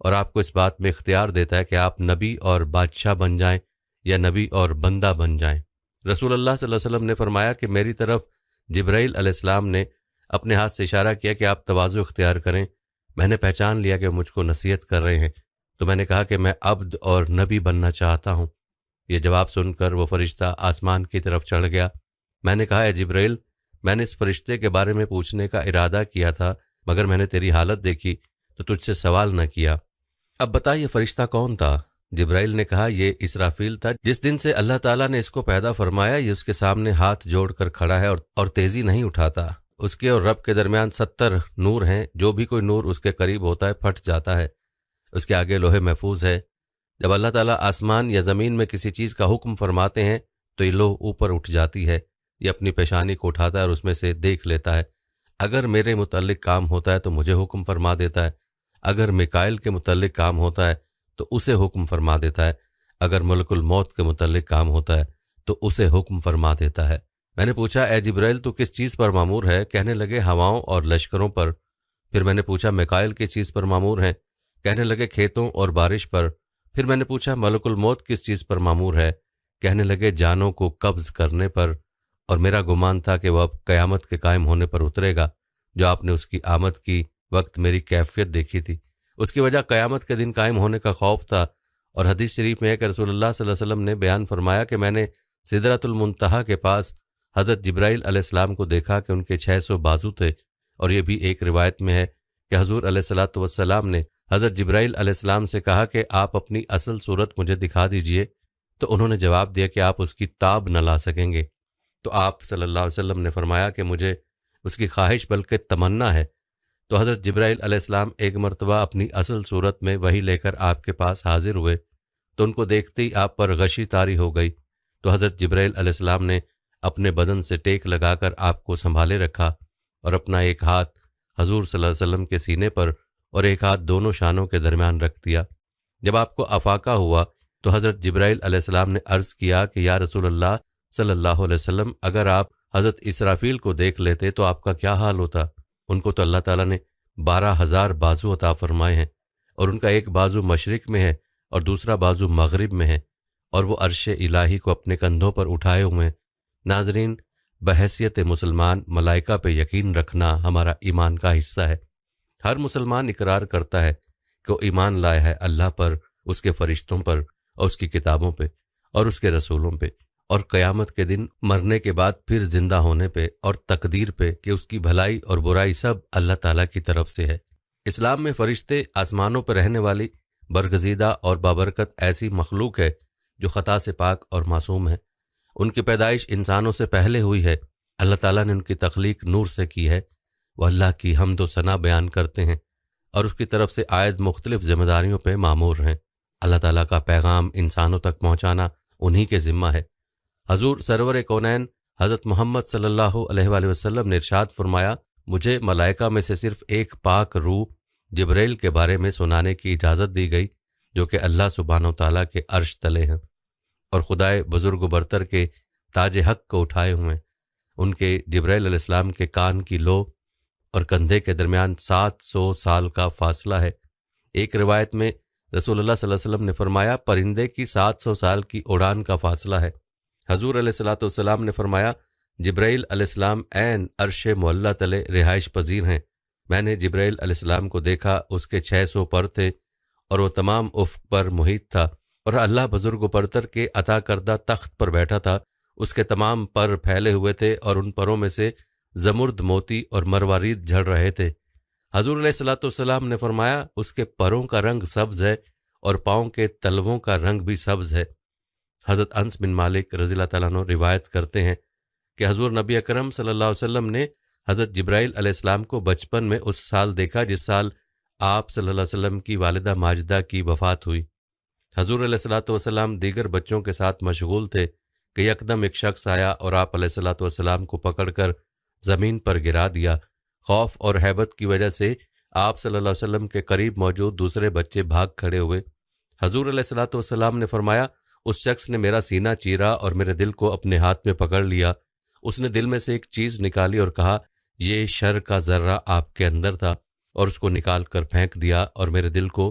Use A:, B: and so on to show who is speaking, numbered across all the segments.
A: اور آپ کو اس بات میں اختیار دیتا ہے کہ آپ نبی اور بادشاہ بن جائیں یا نبی اور بندہ بن جائیں۔ رسول اللہ صلی اللہ علیہ وسلم نے فرمایا کہ میری طرف جبرائیل علیہ السلام نے اپنے ہاتھ سے اشارہ کیا کہ آپ تواضع اختیار کریں۔ میں نے پہچان لیا کہ وہ مجھ کو نصیحت کر رہے ہیں، تو میں نے کہا کہ میں عبد اور نبی بننا چاہتا ہوں۔ یہ جواب سن کر وہ فرشتہ آسمان کی طرف چڑھ گیا۔ میں نے کہا، اے جبرائیل، میں نے اس فرشتے کے بارے میں پوچھنے کا ارادہ کیا تھا، مگر میں نے تیری حالت دیکھی تو تجھ سے سوال نہ کیا۔ اب بتا یہ فرشتہ کون تھا؟ جبرائیل نے کہا، یہ اسرافیل تھا۔ جس دن سے اللہ تعالیٰ نے اس کو پیدا فرمایا، یہ اس کے سامنے ہاتھ جوڑ کر کھڑا ہے اور تیزی نہیں اٹھاتا۔ اس کے اور رب کے درمیان 70 نور ہیں، جو بھی کوئی نور اس کے قریب ہوتا ہے پھٹ جاتا ہے۔ اس کے آگے لوح محفوظ ہے۔ جب اللہ تعالیٰ آسمان یا زمین میں کسی چیز کا حکم فرماتے ہیں تو یہ لوح اوپر اٹھ جاتی ہے۔ یہ اپنی پیشانی کو اٹھاتا ہے اور اس میں سے دیکھ لیتا ہے۔ اگر میرے متعلق کام ہوتا ہے تو مجھے حکم فرما دیتا ہے، اگر میکائیل کے متعلق کام ہوتا ہے تو اسے حکم فرما دیتا ہے، اگر ملک الموت کے متعلق کام ہوتا ہے تو اسے حکم فرما دیتا ہے۔ میں نے پوچھا، اے جبرائیل تو کس چیز پر مامور ہے؟ کہنے لگے ہواؤں اور لشکروں پر۔ پھر میں نے پوچھا، میکائیل کس چیز پر مامور ہیں؟ کہنے لگے کھیتوں اور بارش پر۔ پھر میں نے پوچھا، ملک الموت کس چیز پر مامور ہے؟ کہنے لگے جانوں کو قبض کرنے پر۔ اور میرا گمان تھا کہ وہ اب قیامت کے قائم ہونے پر اترے گا، جو آپ نے اس کی آمد کی وقت میری کیفیت دیکھی تھی۔ اس کی وجہ قیامت کے دن قائم ہونے کا خوف تھا۔ اور حدیث شریف میں ہے کہ رسول اللہ صلی اللہ علیہ وسلم نے بیان فرمایا کہ میں نے سدرۃ المنتہا کے پاس حضرت جبرائیل علیہ السلام کو دیکھا کہ ان کے 600 بازو تھے۔ اور یہ بھی ایک روایت میں ہے کہ حضور علیہ الصلوۃ والسلام نے حضرت جبرائیل علیہ السلام سے کہا کہ آپ اپنی اصل صورت مجھے دکھا دیجئے، تو انہوں نے جواب دیا کہ آپ اس کی تاب نہ لا سکیں گے۔ تو آپ صلی اللہ علیہ وسلم نے فرمایا کہ مجھے اس کی خواہش بلکہ تمنا ہے۔ تو حضرت جبرائیل علیہ السلام ایک مرتبہ اپنی اصل صورت میں وحی لے کر آپ کے پاس حاضر ہوئے، تو ان کو دیکھتے ہی آپ پر غشی طاری ہو گئی۔ تو حضرت جبرائیل علیہ السلام نے اپنے بدن سے ٹیک لگا کر آپ کو سنبھالے رکھا اور اپنا ایک ہاتھ حضور صلی اللہ علیہ وسلم کے سینے پر اور ایک ہاتھ دونوں شانوں کے درمیان رکھ دیا۔ جب آپ کو افاقہ ہوا تو حضرت جبرائیل علیہ السلام نے عرض کیا کہ یا رسول اللہ صلی اللہ علیہ وسلم، اگر آپ حضرت اسرافیل کو دیکھ لیتے تو آپ کا کیا حال ہوتا؟ ان کو تو اللہ تعالیٰ نے 12,000 بازو عطا فرمائے ہیں، اور ان کا ایک بازو مشرق میں ہے اور دوسرا بازو مغرب میں ہے، اور وہ عرش الہی کو اپنے کندھوں پر اٹھائے ہوئے ہیں۔ ناظرین، بحیثیت مسلمان ملائکہ پہ یقین رکھنا ہمارا ایمان کا حصہ ہے۔ ہر مسلمان اقرار کرتا ہے کہ وہ ایمان لایا ہے اللہ پر، اس کے فرشتوں پر اور اس کی کتابوں پہ اور اس کے رسولوں پہ، اور قیامت کے دن مرنے کے بعد پھر زندہ ہونے پہ، اور تقدیر پہ کہ اس کی بھلائی اور برائی سب اللہ تعالیٰ کی طرف سے ہے۔ اسلام میں فرشتے آسمانوں پر رہنے والی برگزیدہ اور بابرکت ایسی مخلوق ہے جو خطا سے پاک اور معصوم ہے۔ ان کی پیدائش انسانوں سے پہلے ہوئی ہے۔ اللہ تعالیٰ نے ان کی تخلیق نور سے کی ہے۔ وہ اللہ کی حمد و ثنا بیان کرتے ہیں اور اس کی طرف سے عائد مختلف ذمہ داریوں پہ مامور ہیں۔ اللہ تعالیٰ کا پیغام انسانوں تک پہنچانا انہی کے ذمہ ہے۔ حضور سرور کونین حضرت محمد صلی اللہ علیہ وآلہ وسلم نے ارشاد فرمایا، مجھے ملائکہ میں سے صرف ایک پاک روح جبرائیل کے بارے میں سنانے کی اجازت دی گئی، جو کہ اللہ سبحانہ و تعالیٰ کے عرش تلے ہیں اور خدائے بزرگ و برتر کے تاج حق کو اٹھائے ہوئے ہیں۔ ان کے جبرائیل علیہ السلام کے کان کی لو اور کندھے کے درمیان 700 سال کا فاصلہ ہے۔ ایک روایت میں رسول اللہ صلی اللہ علیہ وسلم نے فرمایا، پرندے کی 700 سال کی اڑان کا فاصلہ ہے۔ حضور علیہ الصلوۃ والسلام نے فرمایا، جبرائیل علیہ السلام عین عرش معلیٰ تلے رہائش پذیر ہیں۔ میں نے جبرائیل علیہ السلام کو دیکھا، اس کے 600 پر تھے اور وہ تمام افق پر محیط تھا، اور اللہ بزرگ و برتر کے عطا کردہ تخت پر بیٹھا تھا۔ اس کے تمام پر پھیلے ہوئے تھے اور ان پروں میں سے زمرد موتی اور مروارید جھڑ رہے تھے۔ حضور علیہ الصلوۃ والسلام نے فرمایا، اس کے پروں کا رنگ سبز ہے اور پاؤں کے تلووں کا رنگ بھی سبز ہے۔ حضرت انس بن مالک رضی اللہ تعالیٰ عنہ روایت کرتے ہیں کہ حضور نبی اکرم صلی اللہ علیہ وسلم نے حضرت جبرائیل علیہ السلام کو بچپن میں اس سال دیکھا جس سال آپ صلی اللہ علیہ وسلم کی والدہ ماجدہ کی وفات ہوئی۔ حضور علیہ الصلوۃ والسلام دیگر بچوں کے ساتھ مشغول تھے کہ یکدم ایک شخص آیا اور آپ علیہ الصلوۃ والسلام کو پکڑ کر زمین پر گرا دیا۔ خوف اور ہیبت کی وجہ سے آپ صلی اللہ علیہ وسلم کے قریب موجود دوسرے بچے بھاگ کھڑے ہوئے۔ حضور علیہ الصلوۃ والسلام نے فرمایا، اس شخص نے میرا سینہ چیرا اور میرے دل کو اپنے ہاتھ میں پکڑ لیا۔ اس نے دل میں سے ایک چیز نکالی اور کہا، یہ شر کا ذرہ آپ کے اندر تھا، اور اس کو نکال کر پھینک دیا اور میرے دل کو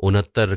A: 69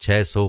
A: 600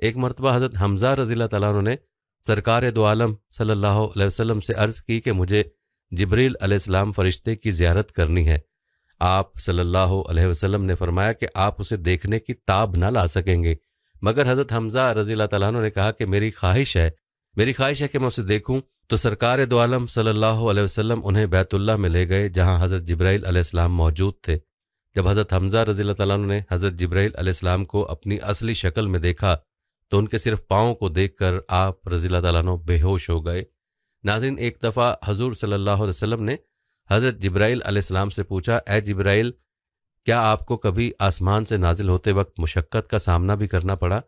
A: ایک مرتبہ حضرت حمزہ رضی اللہ تعالیٰ عنہ نے سرکار دو عالم صلی اللہ علیہ وسلم سے عرض کی کہ مجھے جبریل علیہ السلام فرشتے کی زیارت کرنی ہے۔ آپ صلی اللہ علیہ وسلم نے فرمایا کہ آپ اسے دیکھنے کی تاب نہ لا سکیں گے، مگر حضرت حمزہ رضی اللہ تعالیٰ عنہ نے کہا کہ میری خواہش ہے کہ میں اسے دیکھوں۔ تو سرکار دو عالم صلی اللہ علیہ وسلم انہیں بیت اللہ میں لے گئے جہاں حضرت جبرائیل علیہ السلام موجود تھے۔ جب حضرت حمزہ رضی اللہ تعالیٰ عنہ نے حضرت جبرائیل علیہ السلام کو اپنی اصلی شکل میں دیکھا تو ان کے صرف پاؤں کو دیکھ کر آپ رضی اللہ تعالیٰ عنہ بے ہوش ہو گئے۔ ناظرین، ایک دفعہ حضور صلی اللہ علیہ وسلم نے حضرت جبرائیل علیہ السلام سے پوچھا، اے جبرائیل، کیا آپ کو کبھی آسمان سے نازل ہوتے وقت مشقت کا سامنا بھی کرنا پڑا؟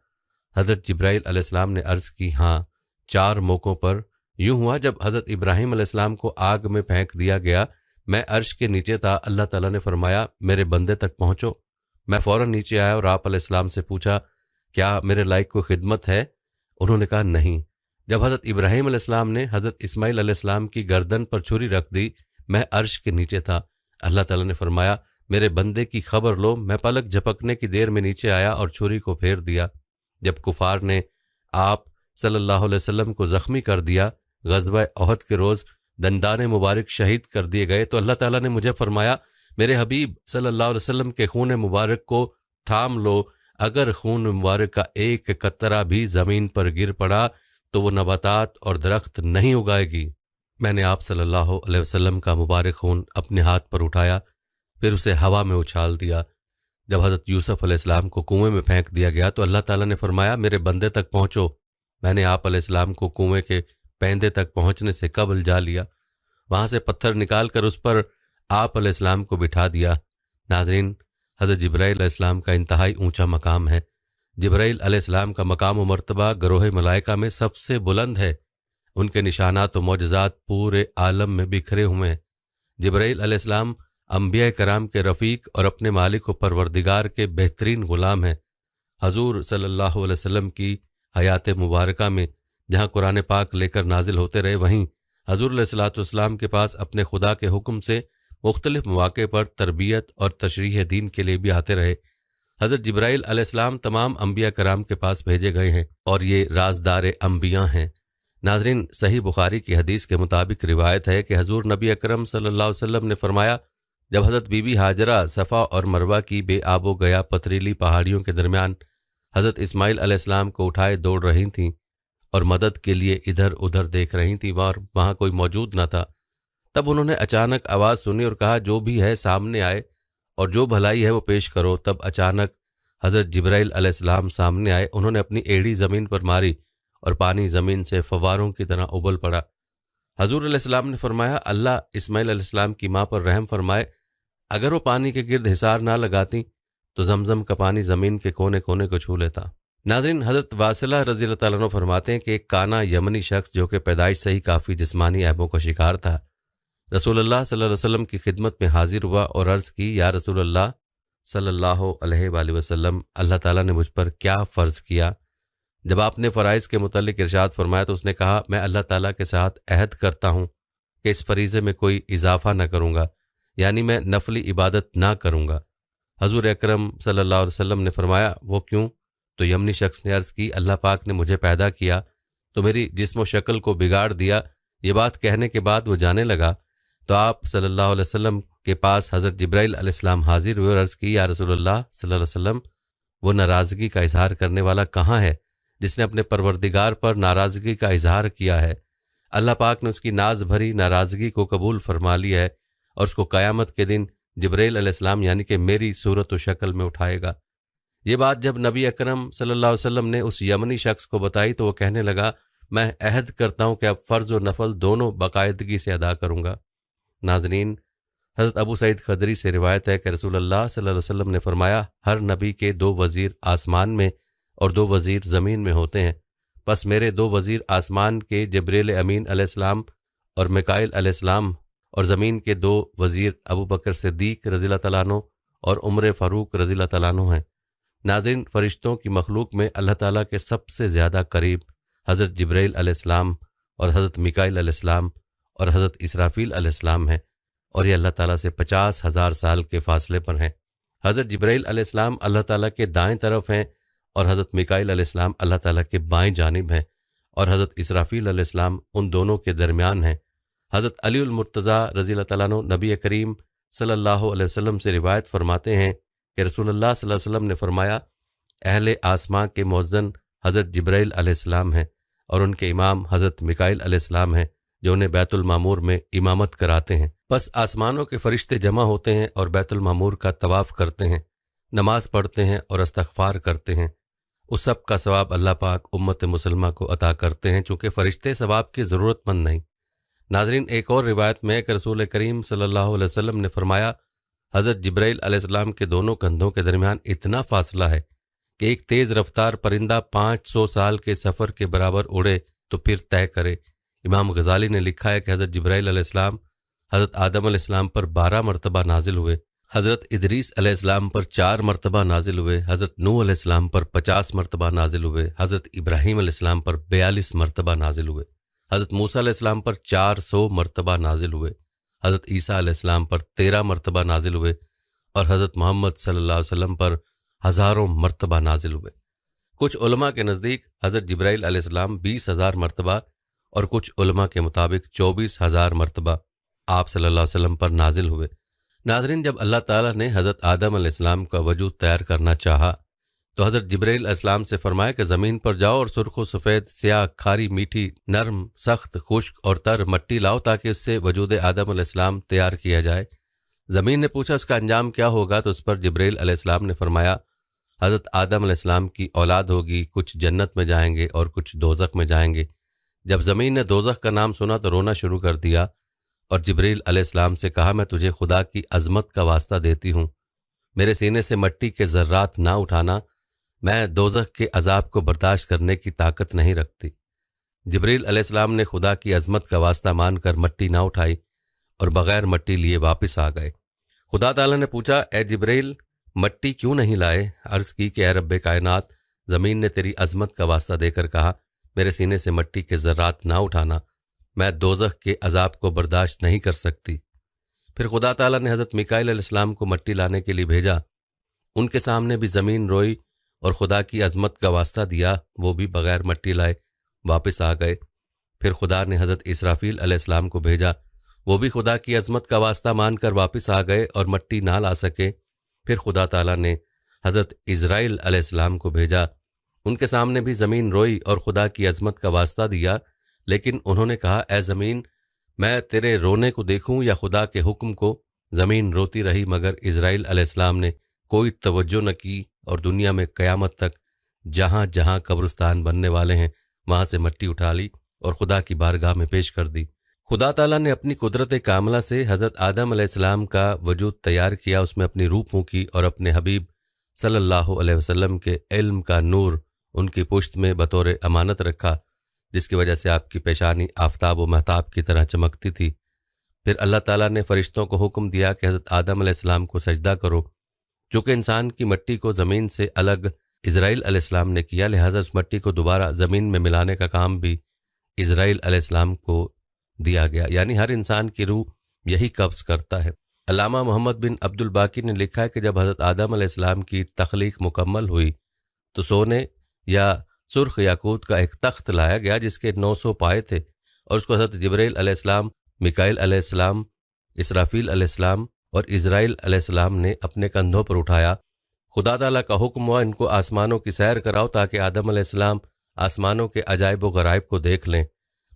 A: حضرت جبرائیل علیہ السلام نے عرض کی، ہاں، 4 موقعوں پر۔ یوں ہوا جب حضرت ابراہیم علیہ السلام کو آگ میں پھینک دیا گیا، میں عرش کے نیچے تھا، اللہ تعالیٰ نے فرمایا میرے بندے تک پہنچو۔ میں فوراً نیچے آیا اور آپ علیہ السلام سے پوچھا، کیا میرے لائق کوئی خدمت ہے؟ انہوں نے کہا نہیں۔ جب حضرت ابراہیم علیہ السلام نے حضرت اسماعیل علیہ السلام کی گردن پر چھری رکھ دی، میں عرش کے نیچے تھا، اللہ تعالیٰ نے فرمایا میرے بندے کی خبر لو۔ میں پلک جھپکنے کی دیر میں نیچے آیا اور چھری کو پھیر دیا۔ جب کفار نے آپ صلی اللہ علیہ وسلم کو زخمی کر دیا، غزوہ احد کے روز دندان مبارک شہید کر دیے گئے، تو اللہ تعالیٰ نے مجھے فرمایا میرے حبیب صلی اللہ علیہ وسلم کے خون مبارک کو تھام لو، اگر خون مبارک کا ایک قطرہ بھی زمین پر گر پڑا تو وہ نباتات اور درخت نہیں اگائے گی۔ میں نے آپ صلی اللہ علیہ وسلم کا مبارک خون اپنے ہاتھ پر اٹھایا، پھر اسے ہوا میں اچھال دیا۔ جب حضرت یوسف علیہ السلام کو کنویں میں پھینک دیا گیا تو اللہ تعالیٰ نے فرمایا میرے بندے تک پہنچو۔ میں نے آپ علیہ السلام کو کنویں کے پیندے تک پہنچنے سے قبل جا لیا، وہاں سے پتھر نکال کر اس پر آپ علیہ السلام کو بٹھا دیا۔ ناظرین، حضرت جبرائیل علیہ السلام کا انتہائی اونچا مقام ہے۔ جبرائیل علیہ السلام کا مقام و مرتبہ گروہ ملائکہ میں سب سے بلند ہے، ان کے نشانات و معجزات پورے عالم میں بکھرے ہوئے ہیں۔ جبرائیل علیہ السلام انبیاء کرام کے رفیق اور اپنے مالک و پروردگار کے بہترین غلام ہیں۔ حضور صلی اللہ علیہ وسلم کی حیات مبارکہ میں جہاں قرآن پاک لے کر نازل ہوتے رہے، وہیں حضور علیہ الصلوۃ والسلام کے پاس اپنے خدا کے حکم سے مختلف مواقع پر تربیت اور تشریح دین کے لیے بھی آتے رہے۔ حضرت جبرائیل علیہ السلام تمام انبیاء کرام کے پاس بھیجے گئے ہیں اور یہ رازدار انبیاء ہیں۔ ناظرین، صحیح بخاری کی حدیث کے مطابق روایت ہے کہ حضور نبی اکرم صلی اللہ علیہ وسلم نے فرمایا، جب حضرت بی بی ہاجرہ صفا اور مروہ کی بے آب و گیا پتریلی پہاڑیوں کے درمیان حضرت اسماعیل علیہ السلام کو اٹھائے دوڑ رہی تھیں اور مدد کے لیے ادھر ادھر دیکھ رہی تھیں اور وہاں کوئی موجود نہ تھا، تب انہوں نے اچانک آواز سنی اور کہا جو بھی ہے سامنے آئے اور جو بھلائی ہے وہ پیش کرو۔ تب اچانک حضرت جبرائیل علیہ السلام سامنے آئے، انہوں نے اپنی ایڑی زمین پر ماری اور پانی زمین سے فواروں کی طرح ابل پڑا۔ حضور علیہ السلام نے فرمایا اللہ اسماعیل علیہ السلام کی ماں پر رحم فرمائے، اگر وہ پانی کے گرد حصار نہ لگاتی تو زمزم کا پانی زمین کے کونے کونے کو چھو لیتا۔ ناظرین، حضرت واصلہ رضی اللہ تعالیٰ عنہ فرماتے ہیں کہ ایک کانا یمنی شخص جو کہ پیدائش سے ہی کافی جسمانی عیبوں کا شکار تھا، رسول اللہ صلی اللہ علیہ وسلم کی خدمت میں حاضر ہوا اور عرض کی، یا رسول اللہ صلی اللہ علیہ وآلہ وسلم، اللہ تعالیٰ نے مجھ پر کیا فرض کیا؟ جب آپ نے فرائض کے متعلق ارشاد فرمایا تو اس نے کہا، میں اللہ تعالیٰ کے ساتھ عہد کرتا ہوں کہ اس فریضے میں کوئی اضافہ نہ کروں گا، یعنی میں نفلی عبادت نہ کروں گا۔ حضور اکرم صلی اللہ علیہ وسلم نے فرمایا، وہ کیوں؟ تو یمنی شخص نے عرض کی، اللہ پاک نے مجھے پیدا کیا تو میری جسم و شکل کو بگاڑ دیا۔ یہ بات کہنے کے بعد وہ جانے لگا تو آپ صلی اللہ علیہ وسلم کے پاس حضرت جبرائیل علیہ السلام حاضر ہوئے اور عرض کی، یا رسول اللہ صلی اللہ علیہ وسلم، وہ ناراضگی کا اظہار کرنے والا کہاں ہے جس نے اپنے پروردگار پر ناراضگی کا اظہار کیا ہے؟ اللہ پاک نے اس کی ناز بھری ناراضگی کو قبول فرما لیا ہے اور اس کو قیامت کے دن جبرائیل علیہ السلام یعنی کہ میری صورت و شکل میں اٹھائے گا۔ یہ بات جب نبی اکرم صلی اللہ علیہ وسلم نے اس یمنی شخص کو بتائی تو وہ کہنے لگا، میں عہد کرتا ہوں کہ اب فرض و نفل دونوں باقاعدگی سے ادا کروں گا۔ ناظرین، حضرت ابو سعید خدری سے روایت ہے کہ رسول اللہ صلی اللہ علیہ وسلم نے فرمایا، ہر نبی کے 2 وزیر آسمان میں اور 2 وزیر زمین میں ہوتے ہیں، بس میرے 2 وزیر آسمان کے جبریل امین علیہ السلام اور میکائیل علیہ السلام، اور زمین کے 2 وزیر ابو بکر صدیق رضی اللہ تعالیٰ عنہ اور عمر فاروق رضی اللہ تعالیٰ عنہ ہیں۔ ناظرین، فرشتوں کی مخلوق میں اللہ تعالیٰ کے سب سے زیادہ قریب حضرت جبرائیل علیہ السلام اور حضرت میکائیل علیہ السلام اور حضرت اسرافیل علیہ السلام ہیں، اور یہ اللہ تعالیٰ سے 50,000 سال کے فاصلے پر ہیں۔ حضرت جبرائیل علیہ السلام اللہ تعالیٰ کے دائیں طرف ہیں اور حضرت میکائیل علیہ السلام اللہ تعالیٰ کے بائیں جانب ہیں اور حضرت اسرافیل علیہ السلام ان دونوں کے درمیان ہیں۔ حضرت علی المرتضیٰ رضی اللہ تعالیٰ عنہ نبی کریم صلی اللہ علیہ وسلم سے روایت فرماتے ہیں کہ رسول اللہ صلی اللہ علیہ وسلم نے فرمایا، اہل آسمان کے مؤذن حضرت جبرائیل علیہ السلام ہیں اور ان کے امام حضرت میکائیل علیہ السلام ہیں جو انہیں بیت المعمور میں امامت کراتے ہیں۔ بس آسمانوں کے فرشتے جمع ہوتے ہیں اور بیت المعمور کا طواف کرتے ہیں، نماز پڑھتے ہیں اور استغفار کرتے ہیں۔ اس سب کا ثواب اللہ پاک امت مسلمہ کو عطا کرتے ہیں، چونکہ فرشتے ثواب کی ضرورت مند نہیں۔ ناظرین، ایک اور روایت میں کہ رسول کریم صلی اللہ علیہ وسلم نے فرمایا، حضرت جبرائیل علیہ السلام کے دونوں کندھوں کے درمیان اتنا فاصلہ ہے کہ ایک تیز رفتار پرندہ 500 سال کے سفر کے برابر اڑے تو پھر طے کرے۔ امام غزالی نے لکھا ہے کہ حضرت جبرائیل علیہ السلام حضرت آدم علیہ السلام پر 12 مرتبہ نازل ہوئے، حضرت ادریس علیہ السلام پر 4 مرتبہ نازل ہوئے، حضرت نوح علیہ السلام پر 50 مرتبہ نازل ہوئے، حضرت ابراہیم علیہ السلام پر 42 مرتبہ نازل ہوئے، حضرت موسیٰ علیہ السلام پر 400 مرتبہ نازل ہوئے، حضرت عیسیٰ علیہ السلام پر 13 مرتبہ نازل ہوئے اور حضرت محمد صلی اللہ علیہ وسلم پر ہزاروں مرتبہ نازل ہوئے۔ کچھ علماء کے نزدیک حضرت جبرائیل علیہ السلام 20,000 مرتبہ اور کچھ علماء کے مطابق 24,000 مرتبہ آپ صلی اللہ علیہ وسلم پر نازل ہوئے۔ ناظرین، جب اللہ تعالیٰ نے حضرت آدم علیہ السلام کا وجود تیار کرنا چاہا تو حضرت جبرائیل علیہ السلام سے فرمایا کہ زمین پر جاؤ اور سرخ و سفید، سیاہ، کھاری، میٹھی، نرم، سخت، خشک اور تر مٹی لاؤ تاکہ اس سے وجود آدم علیہ السلام تیار کیا جائے۔ زمین نے پوچھا اس کا انجام کیا ہوگا، تو اس پر جبرائیل علیہ السلام نے فرمایا، حضرت آدم علیہ السلام کی اولاد ہوگی، کچھ جنت میں جائیں گے اور کچھ دوزخ میں جائیں گے۔ جب زمین نے دوزخ کا نام سنا تو رونا شروع کر دیا اور جبرائیل علیہ السلام سے کہا، میں تجھے خدا کی عظمت کا واسطہ دیتی ہوں، میرے سینے سے مٹی کے ذرات نہ اٹھانا، میں دوزخ کے عذاب کو برداشت کرنے کی طاقت نہیں رکھتی۔ جبرائیل علیہ السلام نے خدا کی عظمت کا واسطہ مان کر مٹی نہ اٹھائی اور بغیر مٹی لیے واپس آ گئے۔ خدا تعالیٰ نے پوچھا، اے جبرائیل، مٹی کیوں نہیں لائے؟ عرض کی کہ اے رب کائنات، زمین نے تیری عظمت کا واسطہ دے کر کہا، میرے سینے سے مٹی کے ذرات نہ اٹھانا، میں دوزخ کے عذاب کو برداشت نہیں کر سکتی۔ پھر خدا تعالیٰ نے حضرت میکائیل علیہ السلام کو مٹی لانے کے لیے بھیجا، ان کے سامنے بھی زمین روئی اور خدا کی عظمت کا واسطہ دیا، وہ بھی بغیر مٹی لائے واپس آ گئے۔ پھر خدا نے حضرت اسرافیل علیہ السلام کو بھیجا، وہ بھی خدا کی عظمت کا واسطہ مان کر واپس آ گئے اور مٹی نہ لا سکے۔ پھر خدا تعالیٰ نے حضرت عزرائیل علیہ السلام کو بھیجا، ان کے سامنے بھی زمین روئی اور خدا کی عظمت کا واسطہ دیا، لیکن انہوں نے کہا، اے زمین، میں تیرے رونے کو دیکھوں یا خدا کے حکم کو؟ زمین روتی رہی مگر عزرائیل علیہ السلام نے کوئی توجہ نہ کی اور دنیا میں قیامت تک جہاں جہاں قبرستان بننے والے ہیں وہاں سے مٹی اٹھا لی اور خدا کی بارگاہ میں پیش کر دی۔ خدا تعالیٰ نے اپنی قدرت کاملہ سے حضرت آدم علیہ السلام کا وجود تیار کیا، اس میں اپنی روح پھونکی اور اپنے حبیب صلی اللہ علیہ وسلم کے علم کا نور ان کی پشت میں بطور امانت رکھا، جس کی وجہ سے آپ کی پیشانی آفتاب و مہتاب کی طرح چمکتی تھی۔ پھر اللہ تعالیٰ نے فرشتوں کو حکم دیا کہ حضرت آدم علیہ السلام کو سجدہ کرو۔ چونکہ انسان کی مٹی کو زمین سے الگ عزرائیل علیہ السلام نے کیا، لہٰذا اس مٹی کو دوبارہ زمین میں ملانے کا کام بھی عزرائیل علیہ السلام کو دیا گیا، یعنی ہر انسان کی روح یہی قبض کرتا ہے۔ علامہ محمد بن عبد الباقی نے لکھا ہے کہ جب حضرت آدم علیہ السلام کی تخلیق مکمل ہوئی تو سونے یا سرخ یاقوت کا ایک تخت لایا گیا جس کے 900 پائے تھے، اور اس کو حضرت جبرائیل علیہ السلام، میکائیل علیہ السلام، اسرافیل علیہ السلام اور عزرائیل علیہ السلام نے اپنے کندھوں پر اٹھایا۔ خدا تعالیٰ کا حکم ہوا، ان کو آسمانوں کی سیر کراؤ تاکہ آدم علیہ السلام آسمانوں کے عجائب و غرائب کو دیکھ لیں۔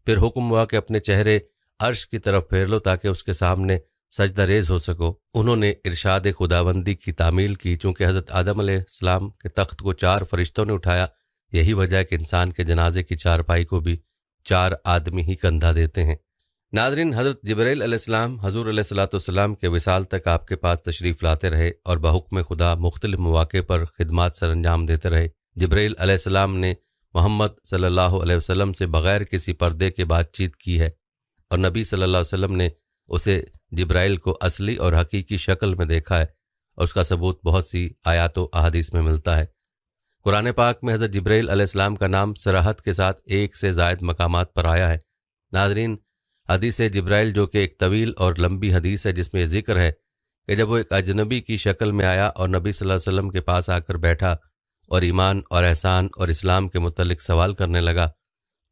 A: پھر حکم ہوا کہ اپنے چہرے عرش کی طرف پھیر لو تاکہ اس کے سامنے سجدہ ریز ہو سکو۔ انہوں نے ارشاد خداوندی کی تعمیل کی، چونکہ حضرت آدم علیہ السلام کے تخت کو 4 فرشتوں نے اٹھایا، یہی وجہ ہے کہ انسان کے جنازے کی چارپائی کو بھی 4 آدمی ہی کندھا دیتے ہیں۔ ناظرین، حضرت جبرائیل علیہ السلام حضور علیہ الصلوۃ والسلام کے وصال تک آپ کے پاس تشریف لاتے رہے اور بحکم خدا مختلف مواقع پر خدمات سر انجام دیتے رہے۔ جبرائیل علیہ السلام نے محمد صلی اللہ علیہ وسلم سے بغیر کسی پردے کے بات چیت کی ہے، اور نبی صلی اللہ علیہ وسلم نے اسے جبرائیل کو اصلی اور حقیقی شکل میں دیکھا ہے، اور اس کا ثبوت بہت سی آیات و احادیث میں ملتا ہے۔ قرآن پاک میں حضرت جبرائیل علیہ السلام کا نام صراحت کے ساتھ 1 سے زائد مقامات پر آیا ہے۔ ناظرین، حدیث جبرائیل جو کہ ایک طویل اور لمبی حدیث ہے، جس میں یہ ذکر ہے کہ جب وہ ایک اجنبی کی شکل میں آیا اور نبی صلی اللہ علیہ وسلم کے پاس آ کر بیٹھا اور ایمان اور احسان اور اسلام کے متعلق سوال کرنے لگا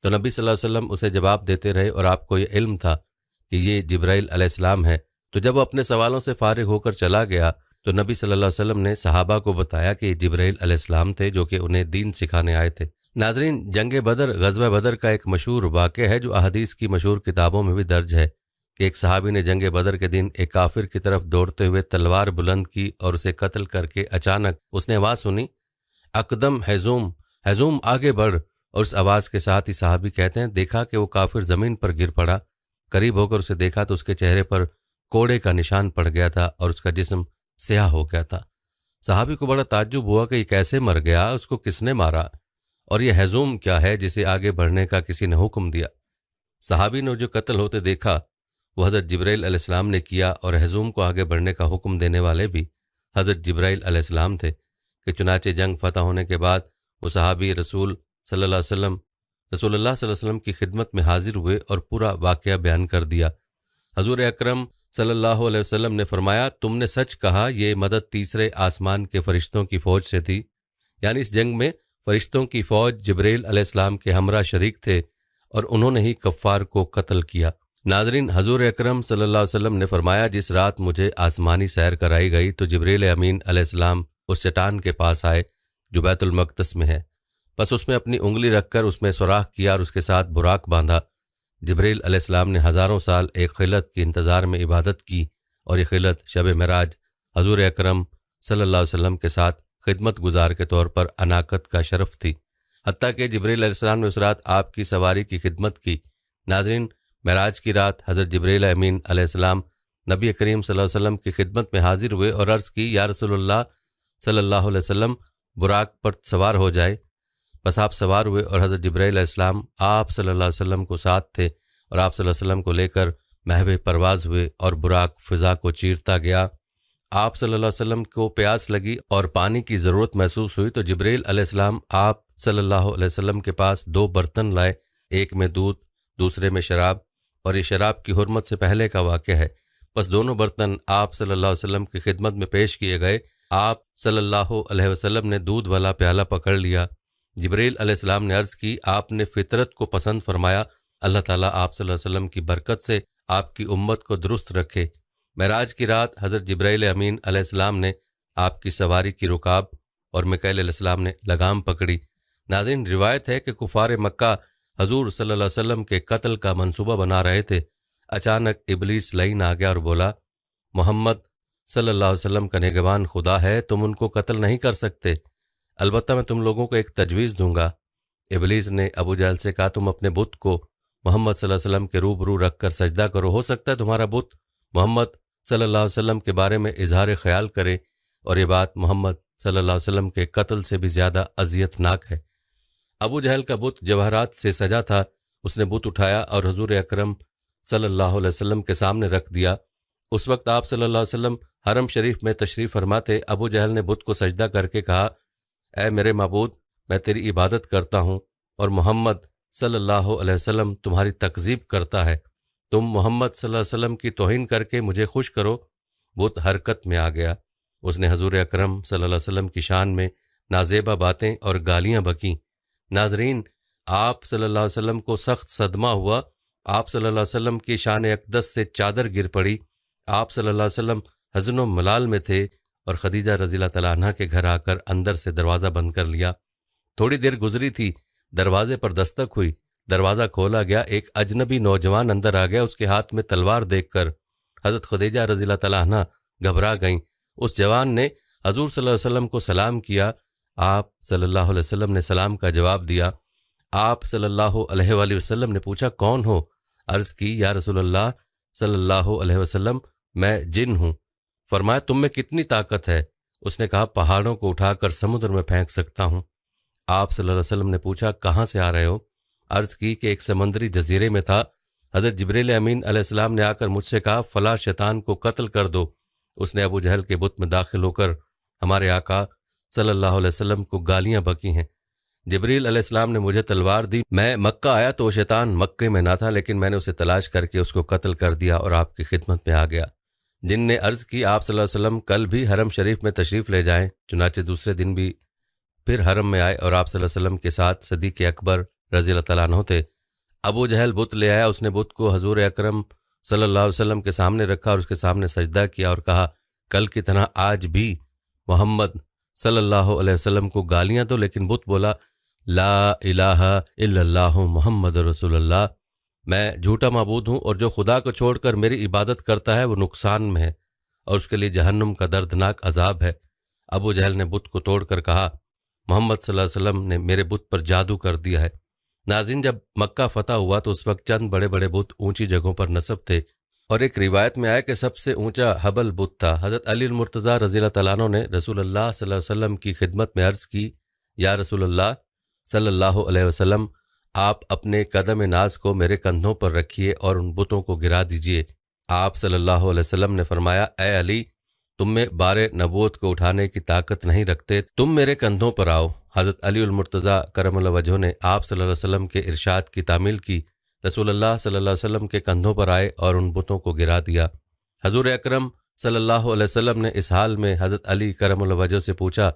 A: تو نبی صلی اللہ علیہ وسلم اسے جواب دیتے رہے، اور آپ کو یہ علم تھا کہ یہ جبرائیل علیہ السلام ہے۔ تو جب وہ اپنے سوالوں سے فارغ ہو کر چلا گیا تو نبی صلی اللہ علیہ وسلم نے صحابہ کو بتایا کہ یہ جبرائیل علیہ السلام تھے جو کہ انہیں دین سکھانے آئے تھے۔ ناظرین، جنگ بدر، غزوہ بدر کا ایک مشہور واقعہ ہے جو احادیث کی مشہور کتابوں میں بھی درج ہے کہ ایک صحابی نے جنگ بدر کے دن ایک کافر کی طرف دوڑتے ہوئے تلوار بلند کی اور اسے قتل کر کے اچانک اس نے آواز سنی، اقدم ہیزوم، ہیزوم آگے بڑھ، اور اس آواز کے ساتھ ہی صحابی کہتے ہیں دیکھا کہ وہ کافر زمین پر گر پڑا۔ قریب ہو کر اسے دیکھا تو اس کے چہرے پر کوڑے کا نشان پڑ گیا تھا اور اس کا جسم سیاہ ہو گیا تھا۔ صحابی کو بڑا تعجب ہوا کہ یہ کیسے مر گیا، اس کو کس نے مارا، اور یہ ہیزوم کیا ہے جسے آگے بڑھنے کا کسی نے حکم دیا۔ صحابی نے جو قتل ہوتے دیکھا وہ حضرت جبرائیل علیہ السلام نے کیا، اور ہیزوم کو آگے بڑھنے کا حکم دینے والے بھی حضرت جبرائیل علیہ السلام تھے کہ چنانچہ جنگ فتح ہونے کے بعد وہ صحابی رسول صلی اللہ علیہ وسلم کی خدمت میں حاضر ہوئے اور پورا واقعہ بیان کر دیا۔ حضور اکرم صلی اللہ علیہ وسلم نے فرمایا، تم نے سچ کہا، یہ مدد تیسرے آسمان کے فرشتوں کی فوج سے تھی، یعنی اس جنگ میں فرشتوں کی فوج جبرائیل علیہ السلام کے ہمراہ شریک تھے اور انہوں نے ہی کفار کو قتل کیا۔ ناظرین، حضور اکرم صلی اللہ علیہ وسلم نے فرمایا، جس رات مجھے آسمانی سیر کرائی گئی تو جبرائیل امین علیہ السلام اس چٹان کے پاس آئے جو بیت المقدس میں ہے، بس اس میں اپنی انگلی رکھ کر اس میں سوراخ کیا اور اس کے ساتھ براق باندھا۔ جبرائیل علیہ السلام نے ہزاروں سال ایک خلعت کے انتظار میں عبادت کی، اور یہ خلعت شب معراج حضور اکرم صلی اللہ علیہ وسلم کے ساتھ خدمت گزار کے طور پر اناقت کا شرف تھی، حتیٰ کہ جبرائیل علیہ السلام نے اس رات آپ کی سواری کی خدمت کی۔ ناظرین، معراج کی رات حضرت جبرائیل امین علیہ السلام نبی کریم صلی اللہ علیہ وسلم کی خدمت میں حاضر ہوئے اور عرض کی، یا رسول اللہ صلی اللہ علیہ وسلم، براق پر سوار ہو جائے۔ بس آپ سوار ہوئے اور حضرت جبرائیل علیہ السلام آپ صلی اللہ علیہ وسلم کو ساتھ تھے، اور آپ صلی اللہ علیہ وسلم کو لے کر محو پرواز ہوئے اور براق فضا کو چیرتا گیا۔ آپ صلی اللہ علیہ وسلم کو پیاس لگی اور پانی کی ضرورت محسوس ہوئی تو جبرائیل علیہ السلام آپ صلی اللہ علیہ وسلم کے پاس 2 برتن لائے، ایک میں دودھ، دوسرے میں شراب، اور یہ شراب کی حرمت سے پہلے کا واقعہ ہے۔ بس دونوں برتن آپ صلی اللہ علیہ وسلم کی خدمت میں پیش کیے گئے۔ آپ صلی اللہ علیہ وسلم نے دودھ والا پیالہ پکڑ لیا۔ جبرائیل علیہ السلام نے عرض کی، آپ نے فطرت کو پسند فرمایا، اللہ تعالیٰ آپ صلی اللہ علیہ وسلم کی برکت سے آپ کی امت کو درست رکھے۔ معراج کی رات حضرت جبرائیل امین علیہ السلام نے آپ کی سواری کی رکاب اور میکائیل علیہ السلام نے لگام پکڑی۔ ناظرین، روایت ہے کہ کفار مکہ حضور صلی اللہ علیہ وسلم کے قتل کا منصوبہ بنا رہے تھے۔ اچانک ابلیس لعین آ گیا اور بولا، محمد صلی اللہ علیہ وسلم کا نگہبان خدا ہے، تم ان کو قتل نہیں کر سکتے، البتہ میں تم لوگوں کو ایک تجویز دوں گا۔ ابلیس نے ابو جہل سے کہا، تم اپنے بت کو محمد صلی اللہ علیہ وسلم کے روبرو رکھ کر سجدہ کرو، ہو سکتا ہے تمہارا بت محمد صلی اللہ علیہ وسلم کے بارے میں اظہار خیال کرے، اور یہ بات محمد صلی اللہ علیہ وسلم کے قتل سے بھی زیادہ اذیت ناک ہے۔ ابو جہل کا بت جواہرات سے سجا تھا، اس نے بت اٹھایا اور حضور اکرم صلی اللہ علیہ وسلم کے سامنے رکھ دیا۔ اس وقت آپ صلی اللہ علیہ وسلم حرم شریف میں تشریف فرما تھے۔ ابو جہل نے بت کو سجدہ کر کے کہا، اے میرے معبود، میں تیری عبادت کرتا ہوں اور محمد صلی اللہ علیہ وسلم تمہاری تکذیب کرتا ہے، تم محمد صلی اللہ علیہ وسلم کی توہین کر کے مجھے خوش کرو۔ بت حرکت میں آ گیا، اس نے حضور اکرم صلی اللہ علیہ وسلم کی شان میں نازیبا باتیں اور گالیاں بکیں۔ ناظرین، آپ صلی اللہ علیہ وسلم کو سخت صدمہ ہوا، آپ صلی اللہ علیہ وسلم کی شان اقدس سے چادر گر پڑی۔ آپ صلی اللہ علیہ وسلم حزن و ملال میں تھے اور خدیجہ رضی اللہ تعالیٰ عنہ کے گھر آ کر اندر سے دروازہ بند کر لیا۔ تھوڑی دیر گزری تھی، دروازے پر دستک ہوئی، دروازہ کھولا گیا، ایک اجنبی نوجوان اندر آ گیا۔ اس کے ہاتھ میں تلوار دیکھ کر حضرت خدیجہ رضی اللہ تعالیٰ عنہ گھبرا گئیں۔ اس جوان نے حضور صلی اللہ علیہ وسلم کو سلام کیا، آپ صلی اللہ علیہ وسلم نے سلام کا جواب دیا۔ آپ صلی اللہ علیہ وآلہ وسلم نے پوچھا، کون ہو؟ عرض کی، یا رسول اللہ صلی اللہ علیہ وسلم، میں جن ہوں۔ فرمایا، تم میں کتنی طاقت ہے؟ اس نے کہا، پہاڑوں کو اٹھا کر سمندر میں پھینک سکتا ہوں۔ آپ صلی اللہ علیہ وسلم نے پوچھا، کہاں سے آ رہے ہو؟ عرض کی کہ ایک سمندری جزیرے میں تھا، حضرت جبرائیل امین علیہ السلام نے آ کر مجھ سے کہا، فلاں شیطان کو قتل کر دو۔ اس نے ابو جہل کے بت میں داخل ہو کر ہمارے آقا صلی اللہ علیہ وسلم کو گالیاں بکی ہیں۔ جبرائیل علیہ السلام نے مجھے تلوار دی، میں مکہ آیا تو وہ شیطان مکے میں نہ تھا، لیکن میں نے اسے تلاش کر کے اس کو قتل کر دیا اور آپ کی خدمت میں آ گیا۔ جن نے عرض کی، آپ صلی اللہ علیہ وسلم کل بھی حرم شریف میں تشریف لے جائیں۔ چنانچہ دوسرے دن بھی پھر حرم میں آئے اور آپ صلی اللہ علیہ وسلم کے ساتھ صدیق اکبر رضی اللہ تعالیٰ عنہ تھے۔ ابو جہل بت لے آیا، اس نے بت کو حضور اکرم صلی اللہ علیہ وسلم کے سامنے رکھا اور اس کے سامنے سجدہ کیا اور کہا کل کی طرح آج بھی محمد صلی اللہ علیہ وسلم کو گالیاں دو، لیکن بت بولا لا الہ الا اللہ محمد رسول اللہ، میں جھوٹا معبود ہوں اور جو خدا کو چھوڑ کر میری عبادت کرتا ہے وہ نقصان میں ہے اور اس کے لیے جہنم کا دردناک عذاب ہے۔ ابو جہل نے بت کو توڑ کر کہا محمد صلی اللہ علیہ وسلم نے میرے بت پر جادو کر دیا ہے۔ ناظرین، جب مکہ فتح ہوا تو اس وقت چند بڑے بڑے بت اونچی جگہوں پر نصب تھے اور ایک روایت میں آیا کہ سب سے اونچا حبل بت تھا۔ حضرت علی المرتضیٰ رضی اللہ تعالیٰ عنہ نے رسول اللہ صلی اللہ علیہ وسلم کی خدمت میں عرض کی یا رسول اللہ صلی اللہ علیہ وسلم، آپ اپنے قدم ناز کو میرے کندھوں پر رکھیے اور ان بتوں کو گرا دیجیے۔ آپ صلی اللہ علیہ وسلم نے فرمایا اے علی، تم میں بار نبوت کو اٹھانے کی طاقت نہیں رکھتے، تم میرے کندھوں پر آؤ۔ حضرت علی المرتضیٰ کرم اللہ وجہہ نے آپ صلی اللہ علیہ وسلم کے ارشاد کی تعمیل کی، رسول اللہ صلی اللہ علیہ وسلم کے کندھوں پر آئے اور ان بتوں کو گرا دیا۔ حضور اکرم صلی اللہ علیہ وسلم نے اس حال میں حضرت علی کرم اللہ وجہہ سے پوچھا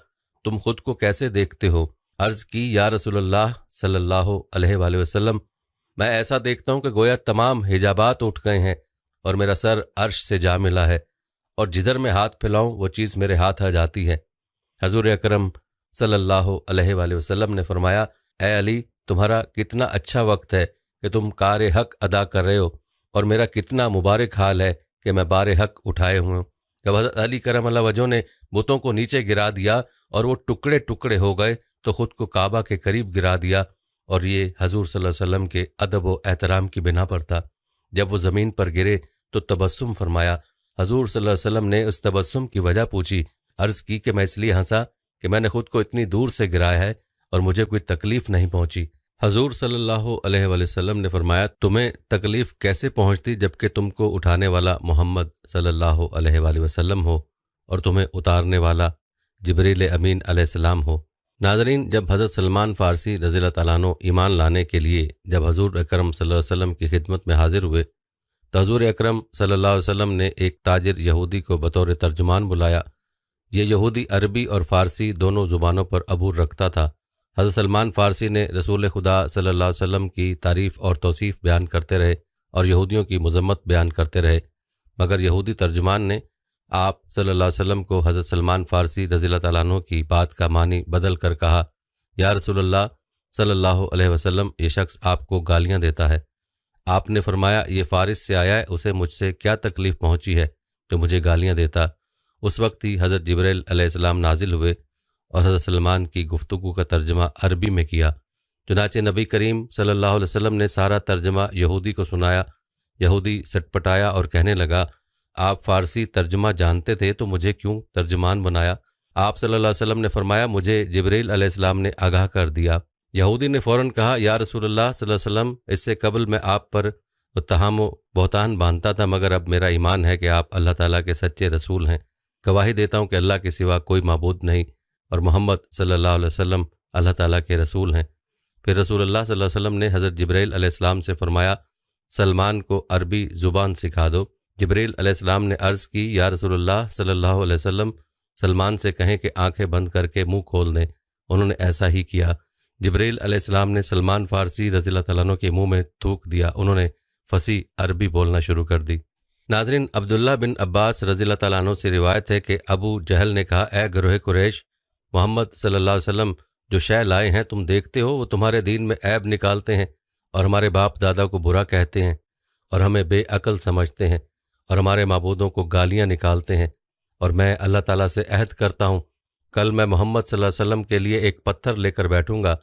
A: تم خود کو کیسے دیکھتے ہو؟ عرض کی یا رسول اللہ صلی اللہ علیہ وآلہ وسلم، میں ایسا دیکھتا ہوں کہ گویا تمام حجابات اٹھ گئے ہیں اور میرا سر عرش سے جا ملا ہے اور جدھر میں ہاتھ پھیلاؤں وہ چیز میرے ہاتھ آ جاتی ہے۔ حضور اکرم صلی اللہ علیہ وآلہ وسلم نے فرمایا اے علی، تمہارا کتنا اچھا وقت ہے کہ تم کار حق ادا کر رہے ہو اور میرا کتنا مبارک حال ہے کہ میں بار حق اٹھائے ہوئے ہوں۔ جب حضرت علی کرم اللہ وجہہ نے بتوں کو نیچے گرا دیا اور وہ ٹکڑے ٹکڑے ہو گئے تو خود کو کعبہ کے قریب گرا دیا، اور یہ حضور صلی اللہ علیہ وسلم کے ادب و احترام کی بنا پر تھا۔ جب وہ زمین پر گرے تو تبسم فرمایا۔ حضور صلی اللہ علیہ وسلم نے اس تبسم کی وجہ پوچھی، عرض کی کہ میں اس لیے ہنسا کہ میں نے خود کو اتنی دور سے گرایا ہے اور مجھے کوئی تکلیف نہیں پہنچی۔ حضور صلی اللہ علیہ وآلہ وسلم نے فرمایا تمہیں تکلیف کیسے پہنچتی جبکہ تم کو اٹھانے والا محمد صلی اللہ علیہ وآلہ وسلم ہو اور تمہیں اتارنے والا جبریل امین علیہ السلام ہو۔ ناظرین، جب حضرت سلمان فارسی رضی اللہ تعالیٰ عنہ ایمان لانے کے لیے جب حضور اکرم صلی اللہ علیہ وسلم کی خدمت میں حاضر ہوئے تو حضور اکرم صلی اللہ علیہ وسلم نے ایک تاجر یہودی کو بطور ترجمان بلایا۔ یہ یہودی عربی اور فارسی دونوں زبانوں پر عبور رکھتا تھا۔ حضرت سلمان فارسی نے رسول خدا صلی اللہ علیہ وسلم کی تعریف اور توصیف بیان کرتے رہے اور یہودیوں کی مذمت بیان کرتے رہے، مگر یہودی ترجمان نے آپ صلی اللہ علیہ وسلم کو حضرت سلمان فارسی رضی اللہ تعالیٰ عنہ کی بات کا معنی بدل کر کہا یا رسول اللہ صلی اللہ علیہ وسلم، یہ شخص آپ کو گالیاں دیتا ہے۔ آپ نے فرمایا یہ فارس سے آیا ہے، اسے مجھ سے کیا تکلیف پہنچی ہے جو مجھے گالیاں دیتا۔ اس وقت ہی حضرت جبریل علیہ السلام نازل ہوئے اور حضرت سلمان کی گفتگو کا ترجمہ عربی میں کیا۔ چنانچہ نبی کریم صلی اللہ علیہ وسلم نے سارا ترجمہ یہودی کو سنایا۔ یہودی سٹ پٹایا اور کہنے لگا آپ فارسی ترجمہ جانتے تھے تو مجھے کیوں ترجمان بنایا؟ آپ صلی اللہ علیہ وسلم نے فرمایا مجھے جبریل علیہ السلام نے آگاہ کر دیا۔ یہودی نے فوراً کہا یا رسول اللہ صلی اللہ علیہ وسلم، اس سے قبل میں آپ پر اتہام و بہتان باندھتا تھا، مگر اب میرا ایمان ہے کہ آپ اللہ تعالیٰ کے سچے رسول ہیں۔ گواہی دیتا ہوں کہ اللہ کے سوا کوئی معبود نہیں اور محمد صلی اللہ علیہ وسلم اللہ تعالیٰ کے رسول ہیں۔ پھر رسول اللہ صلی اللہ علیہ وسلم نے حضرت جبریل علیہ السلام سے فرمایا سلمان کو عربی زبان سکھا دو۔ جبریل علیہ السلام نے عرض کی یا رسول اللہ صلی اللہ علیہ وسلم، سلمان سے کہیں کہ آنکھیں بند کر کے منہ کھول دیں۔ انہوں نے ایسا ہی کیا۔ جبریل علیہ السلام نے سلمان فارسی رضی اللہ تعالیٰ عنہ کے منہ میں تھوک دیا، انہوں نے فصیح عربی بولنا شروع کر دی۔ ناظرین، عبداللہ بن عباس رضی اللہ تعالیٰ عنہ سے روایت ہے کہ ابو جہل نے کہا اے گروہ قریش، محمد صلی اللہ علیہ وسلم جو شے لائے ہیں تم دیکھتے ہو، وہ تمہارے دین میں عیب نکالتے ہیں اور ہمارے باپ دادا کو برا کہتے ہیں اور ہمیں بے عقل سمجھتے ہیں اور ہمارے معبودوں کو گالیاں نکالتے ہیں، اور میں اللہ تعالیٰ سے عہد کرتا ہوں کل میں محمد صلی اللہ علیہ وسلم کے لیے ایک پتھر لے کر بیٹھوں گا،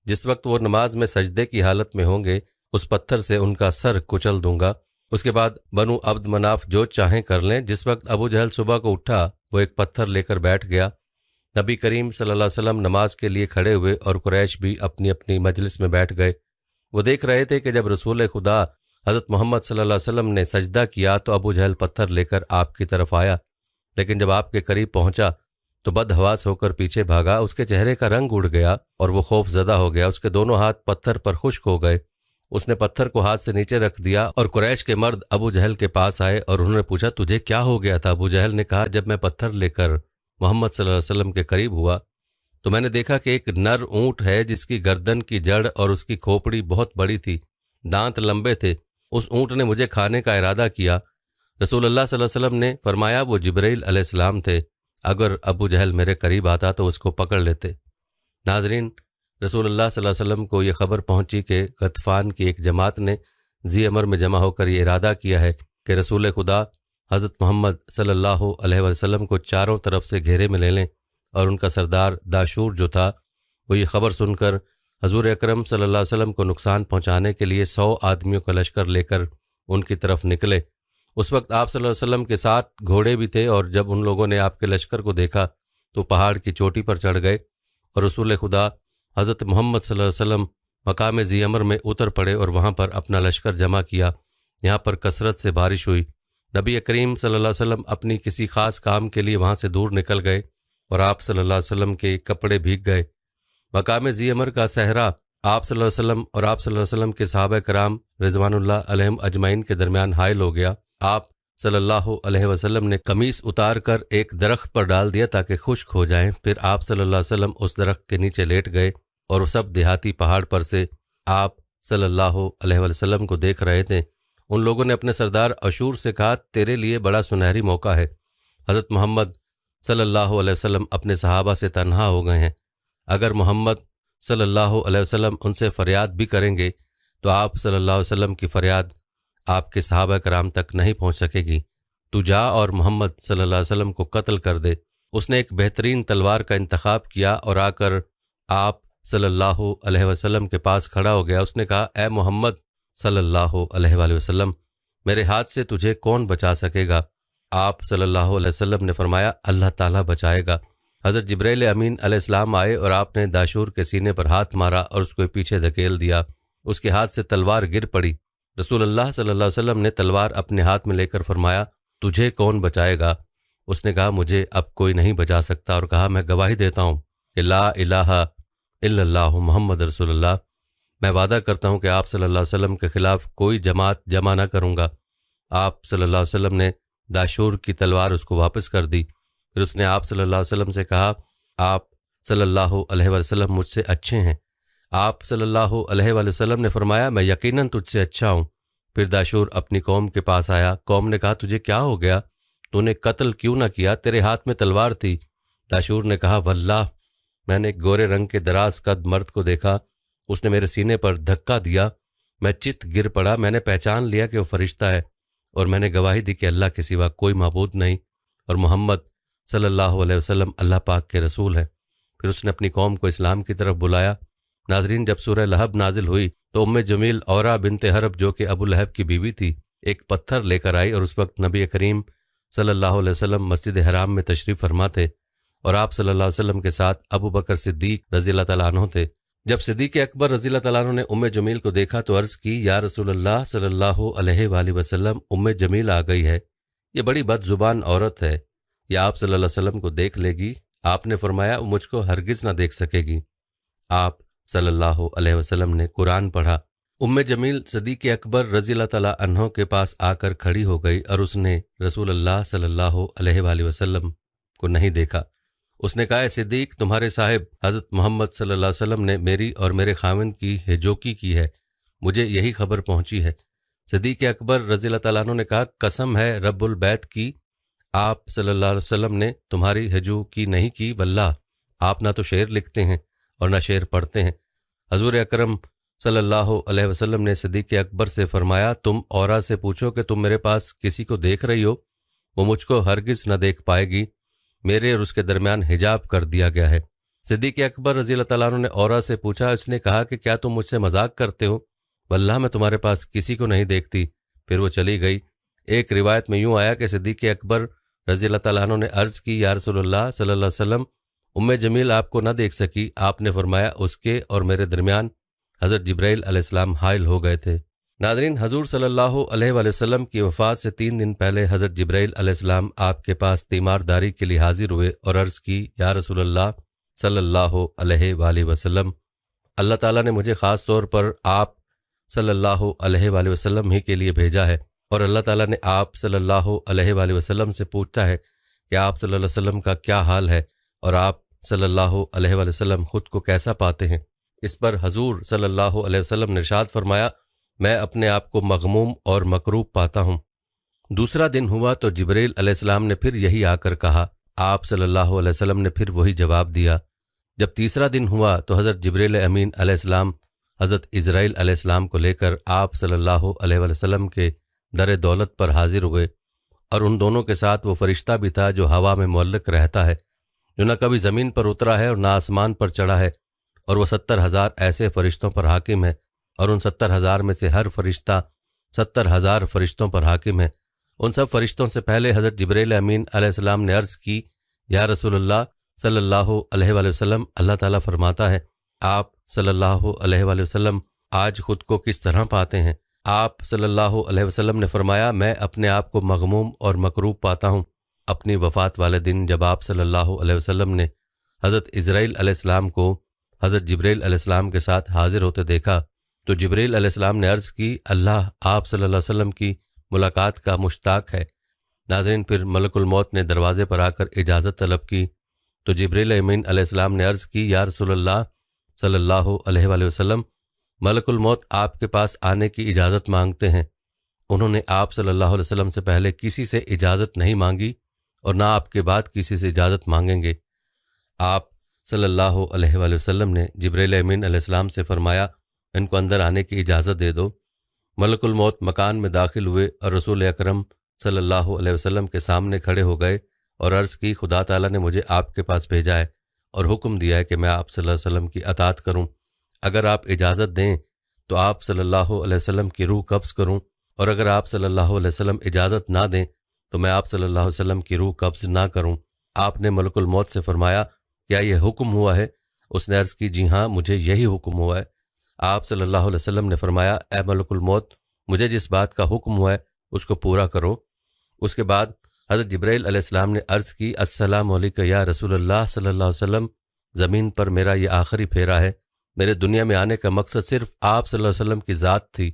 A: جس وقت وہ نماز میں سجدے کی حالت میں ہوں گے اس پتھر سے ان کا سر کچل دوں گا۔ اس کے بعد بنو عبد مناف جو چاہیں کر لیں۔ جس وقت ابو جہل صبح کو اٹھا وہ ایک پتھر لے کر بیٹھ گیا۔ نبی کریم صلی اللہ علیہ وسلم نماز کے لیے کھڑے ہوئے اور قریش بھی اپنی اپنی مجلس میں بیٹھ گئے۔ وہ دیکھ رہے تھے کہ جب رسول خدا حضرت محمد صلی اللہ علیہ وسلم نے سجدہ کیا تو ابو جہل پتھر لے کر آپ کی طرف آیا، لیکن جب آپ کے قریب پہنچا تو بدحواس ہو کر پیچھے بھاگا۔ اس کے چہرے کا رنگ اڑ گیا اور وہ خوف زدہ ہو گیا۔ اس کے دونوں ہاتھ پتھر پر خشک ہو گئے۔ اس نے پتھر کو ہاتھ سے نیچے رکھ دیا اور قریش کے مرد ابو جہل کے پاس آئے اور انہوں نے پوچھا تجھے کیا ہو گیا تھا؟ ابو جہل نے کہا جب میں پتھر لے کر محمد صلی اللہ علیہ وسلم کے قریب ہوا تو میں نے دیکھا کہ ایک نر اونٹ ہے جس کی گردن کی جڑ اور اس کی کھوپڑی بہت بڑی تھی، دانت لمبے تھے۔ اس اونٹ نے مجھے کھانے کا ارادہ کیا۔ رسول اللہ صلی اللہ علیہ وسلم نے فرمایا وہ جبرائیل علیہ السلام تھے، اگر ابو جہل میرے قریب آتا تو اس کو پکڑ لیتے۔ ناظرین، رسول اللہ صلی اللہ علیہ وسلم کو یہ خبر پہنچی کہ غطفان کی ایک جماعت نے ذی امر میں جمع ہو کر یہ ارادہ کیا ہے کہ رسول خدا حضرت محمد صلی اللہ علیہ وسلم کو چاروں طرف سے گھیرے میں لے لیں، اور ان کا سردار داشور جو تھا وہ یہ خبر سن کر حضور اکرم صلی اللہ علیہ وسلم کو نقصان پہنچانے کے لیے 100 آدمیوں کا لشکر لے کر ان کی طرف نکلے۔ اس وقت آپ صلی اللہ علیہ وسلم کے ساتھ گھوڑے بھی تھے، اور جب ان لوگوں نے آپ کے لشکر کو دیکھا تو پہاڑ کی چوٹی پر چڑھ گئے، اور رسول خدا حضرت محمد صلی اللہ علیہ وسلم مقام ذی امر میں اتر پڑے اور وہاں پر اپنا لشکر جمع کیا۔ یہاں پر کثرت سے بارش ہوئی۔ نبی کریم صلی اللہ علیہ وسلم اپنی کسی خاص کام کے لیے وہاں سے دور نکل گئے، اور آپ صلی اللہ علیہ وسلم کے کپڑے بھیگ گئے۔ مقام ذی امر کا صحرا آپ صلی اللہ علیہ وسلم اور آپ صلی اللہ علیہ وسلم کے صحابہ کرام رضوان اللہ علیہم اجمعین کے درمیان حائل ہو گیا۔ آپ صلی اللہ علیہ وسلم نے قمیص اتار کر ایک درخت پر ڈال دیا تاکہ خشک ہو جائیں، پھر آپ صلی اللہ علیہ وسلم اس درخت کے نیچے لیٹ گئے، اور وہ سب دیہاتی پہاڑ پر سے آپ صلی اللہ علیہ وسلم کو دیکھ رہے تھے۔ ان لوگوں نے اپنے سردار اشور سے کہا تیرے لیے بڑا سنہری موقع ہے، حضرت محمد صلی اللہ علیہ وسلم اپنے صحابہ سے تنہا ہو گئے ہیں، اگر محمد صلی اللہ علیہ وسلم ان سے فریاد بھی کریں گے تو آپ صلی اللہ علیہ وسلم کی فریاد آپ کے صحابہ کرام تک نہیں پہنچ سکے گی، تو جا اور محمد صلی اللہ علیہ وسلم کو قتل کر دے۔ اس نے ایک بہترین تلوار کا انتخاب کیا اور آ کر آپ صلی اللہ علیہ وسلم کے پاس کھڑا ہو گیا۔ اس نے کہا اے محمد صلی اللہ علیہ وآلہ وسلم، میرے ہاتھ سے تجھے کون بچا سکے گا؟ آپ صلی اللہ علیہ وسلم نے فرمایا اللہ تعالیٰ بچائے گا۔ حضرت جبرائیل امین علیہ السلام آئے اور آپ نے داشور کے سینے پر ہاتھ مارا اور اس کو پیچھے دھکیل دیا، اس کے ہاتھ سے تلوار گر پڑی۔ رسول اللہ صلی اللہ علیہ وسلم نے تلوار اپنے ہاتھ میں لے کر فرمایا تجھے کون بچائے گا؟ اس نے کہا مجھے اب کوئی نہیں بچا سکتا، اور کہا میں گواہی دیتا ہوں کہ لا الہ الا اللہ محمد رسول اللہ، میں وعدہ کرتا ہوں کہ آپ صلی اللہ علیہ وسلم کے خلاف کوئی جماعت جمع نہ کروں گا۔ آپ صلی اللہ علیہ وسلم نے داشور کی تلوار اس کو واپس کر دی۔ پھر اس نے آپ صلی اللہ علیہ وسلم سے کہا آپ صلی اللہ علیہ وسلم مجھ سے اچھے ہیں۔ آپ صلی اللہ علیہ وسلم نے فرمایا میں یقیناً تجھ سے اچھا ہوں۔ پھر داشور اپنی قوم کے پاس آیا۔ قوم نے کہا تجھے کیا ہو گیا؟ تو نے قتل کیوں نہ کیا؟ تیرے ہاتھ میں تلوار تھی۔ داشور نے کہا واللہ میں نے ایک گورے رنگ کے دراز قد مرد کو دیکھا، اس نے میرے سینے پر دھکا دیا، میں چت گر پڑا، میں نے پہچان لیا کہ وہ فرشتہ ہے، اور میں نے گواہی دی کہ اللہ کے سوا کوئی معبود نہیں، اور محمد صلی اللہ علیہ وسلم اللہ پاک کے رسول ہے۔ پھر اس نے اپنی قوم کو اسلام کی طرف بلایا۔ ناظرین، جب سورہ لہب نازل ہوئی تو ام جمیل اورا بنت حرب جو کہ ابو لہب کی بیوی تھی ایک پتھر لے کر آئی، اور اس وقت نبی کریم صلی اللہ علیہ وسلم مسجد حرام میں تشریف فرما تھے، اور آپ صلی اللہ علیہ وسلم کے ساتھ ابو بکر صدیق رضی اللہ تعالیٰ عنہ تھے۔ جب صدیق اکبر رضی اللہ تعالیٰ عنہ نے ام جمیل کو دیکھا تو عرض کی یا رسول اللہ صلی اللہ علیہ وآلہ وسلم، ام جمیل آ گئی ہے، یہ بڑی بد زبان عورت ہے، یہ آپ صلی اللہ علیہ وسلم کو دیکھ لے گی۔ آپ نے فرمایا وہ مجھ کو ہرگز نہ دیکھ سکے گی۔ آپ صلی اللہ علیہ وسلم نے قرآن پڑھا۔ ام جمیل صدیق اکبر رضی اللہ تعالیٰ عنہ کے پاس آ کر کھڑی ہو گئی، اور اس نے رسول اللہ صلی اللہ علیہ وآلہ وسلم کو نہیں دیکھا۔ اس نے کہا اے صدیق، تمہارے صاحب حضرت محمد صلی اللہ علیہ وسلم نے میری اور میرے خاوند کی ہجوکی کی ہے، مجھے یہی خبر پہنچی ہے۔ صدیق اکبر رضی اللہ تعالیٰ عنہ نے کہا قسم ہے رب البیت کی، آپ صلی اللہ علیہ وسلم نے تمہاری ہجوکی نہیں کی، واللہ آپ نہ تو شعر لکھتے ہیں اور نہ شعر پڑھتے ہیں۔ حضور اکرم صلی اللہ علیہ وسلم نے صدیق اکبر سے فرمایا تم اورا سے پوچھو کہ تم میرے پاس کسی کو دیکھ رہی ہو، وہ مجھ کو ہرگز نہ دیکھ پائے گی، میرے اور اس کے درمیان حجاب کر دیا گیا ہے۔ صدیق اکبر رضی اللہ تعالیٰ عنہ نے اورا سے پوچھا، اس نے کہا کہ کیا تم مجھ سے مذاق کرتے ہو؟ واللہ میں تمہارے پاس کسی کو نہیں دیکھتی۔ پھر وہ چلی گئی۔ ایک روایت میں یوں آیا کہ صدیق اکبر رضی اللہ تعالیٰ عنہ نے عرض کی یا رسول اللہ صلی اللہ علیہ وسلم، ام جمیل آپ کو نہ دیکھ سکی۔ آپ نے فرمایا اس کے اور میرے درمیان حضرت جبرائیل علیہ السلام حائل ہو گئے تھے۔ ناظرین، حضور صلی اللہ علیہ وآلہ وسلم کی وفات سے 3 دن پہلے حضرت جبرائیل علیہ السلام آپ کے پاس تیمارداری کے لیے حاضر ہوئے اور عرض کی یا رسول اللہ صلی اللہ علیہ وآلہ وسلم، اللہ تعالیٰ نے مجھے خاص طور پر آپ صلی اللہ علیہ وآلہ وسلم ہی کے لیے بھیجا ہے، اور اللہ تعالیٰ نے آپ صلی اللہ علیہ وآلہ وسلم سے پوچھتا ہے کہ آپ صلی اللہ علیہ وسلم کا کیا حال ہے، اور آپ صلی اللہ علیہ وآلہ وسلم خود کو کیسا پاتے ہیں؟ اس پر حضور صلی اللہ علیہ وسلم نے ارشاد فرمایا، میں اپنے آپ کو مغموم اور مکروب پاتا ہوں۔ دوسرا دن ہوا تو جبریل علیہ السلام نے پھر یہی آ کر کہا، آپ صلی اللہ علیہ وسلم نے پھر وہی جواب دیا۔ جب تیسرا دن ہوا تو حضرت جبریل امین علیہ السلام حضرت اسرائیل علیہ السلام کو لے کر آپ صلی اللہ علیہ وآلہ وسلم کے در دولت پر حاضر ہوئے، اور ان دونوں کے ساتھ وہ فرشتہ بھی تھا جو ہوا میں معلق رہتا ہے، جو نہ کبھی زمین پر اترا ہے اور نہ آسمان پر چڑھا ہے، اور وہ 70,000 ایسے فرشتوں پر حاکم ہے، اور ان 70,000 میں سے ہر فرشتہ 70,000 فرشتوں پر حاکم ہے۔ ان سب فرشتوں سے پہلے حضرت جبریل امین علیہ السلام نے عرض کی، یا رسول اللہ صلی اللہ علیہ وآلہ وسلم، اللہ تعالیٰ فرماتا ہے، آپ صلی اللہ علیہ وآلہ وسلم آج خود کو کس طرح پاتے ہیں؟ آپ صلی اللہ علیہ وسلم نے فرمایا، میں اپنے آپ کو مغموم اور مکروب پاتا ہوں۔ اپنی وفات والے دن جب آپ صلی اللہ علیہ وسلم نے حضرت اسرائیل علیہ السلام کو حضرت جبریل علیہ السلام کے ساتھ حاضر ہوتے دیکھا تو جبریل علیہ السلام نے عرض کی، اللہ آپ صلی اللہ علیہ وسلم کی ملاقات کا مشتاق ہے۔ ناظرین، پھر ملک الموت نے دروازے پر آ کر اجازت طلب کی تو جبریل امین علیہ السلام نے عرض کی، یا رسول اللہ صلی اللہ علیہ وآلہ وسلم، ملک الموت آپ کے پاس آنے کی اجازت مانگتے ہیں۔ انہوں نے آپ صلی اللہ علیہ وسلم سے پہلے کسی سے اجازت نہیں مانگی اور نہ آپ کے بعد کسی سے اجازت مانگیں گے۔ آپ صلی اللہ علیہ وآلہ وسلم نے جبریل امین علیہ السلام سے فرمایا، ان کو اندر آنے کی اجازت دے دو۔ ملک الموت مکان میں داخل ہوئے اور رسول اکرم صلی اللہ علیہ وسلم کے سامنے کھڑے ہو گئے اور عرض کی، خدا تعالیٰ نے مجھے آپ کے پاس بھیجا ہے اور حکم دیا ہے کہ میں آپ صلی اللہ علیہ وسلم کی اطاعت کروں۔ اگر آپ اجازت دیں تو آپ صلی اللہ علیہ وسلم کی روح قبض کروں، اور اگر آپ صلی اللہ علیہ وسلم اجازت نہ دیں تو میں آپ صلی اللہ علیہ وسلم کی روح قبض نہ کروں۔ آپ نے ملک الموت سے فرمایا، کیا یہ حکم ہوا ہے؟ اس نے عرض کی، جی ہاں، مجھے یہی حکم ہوا ہے۔ آپ صلی اللہ علیہ وسلم نے فرمایا، اے ملک الموت، مجھے جس بات کا حکم ہوا ہے اس کو پورا کرو۔ اس کے بعد حضرت جبرائیل علیہ السلام نے عرض کی، السلام علیکم یا رسول اللہ صلی اللہ علیہ وسلم، زمین پر میرا یہ آخری پھیرا ہے۔ میرے دنیا میں آنے کا مقصد صرف آپ صلی اللہ علیہ وسلم کی ذات تھی،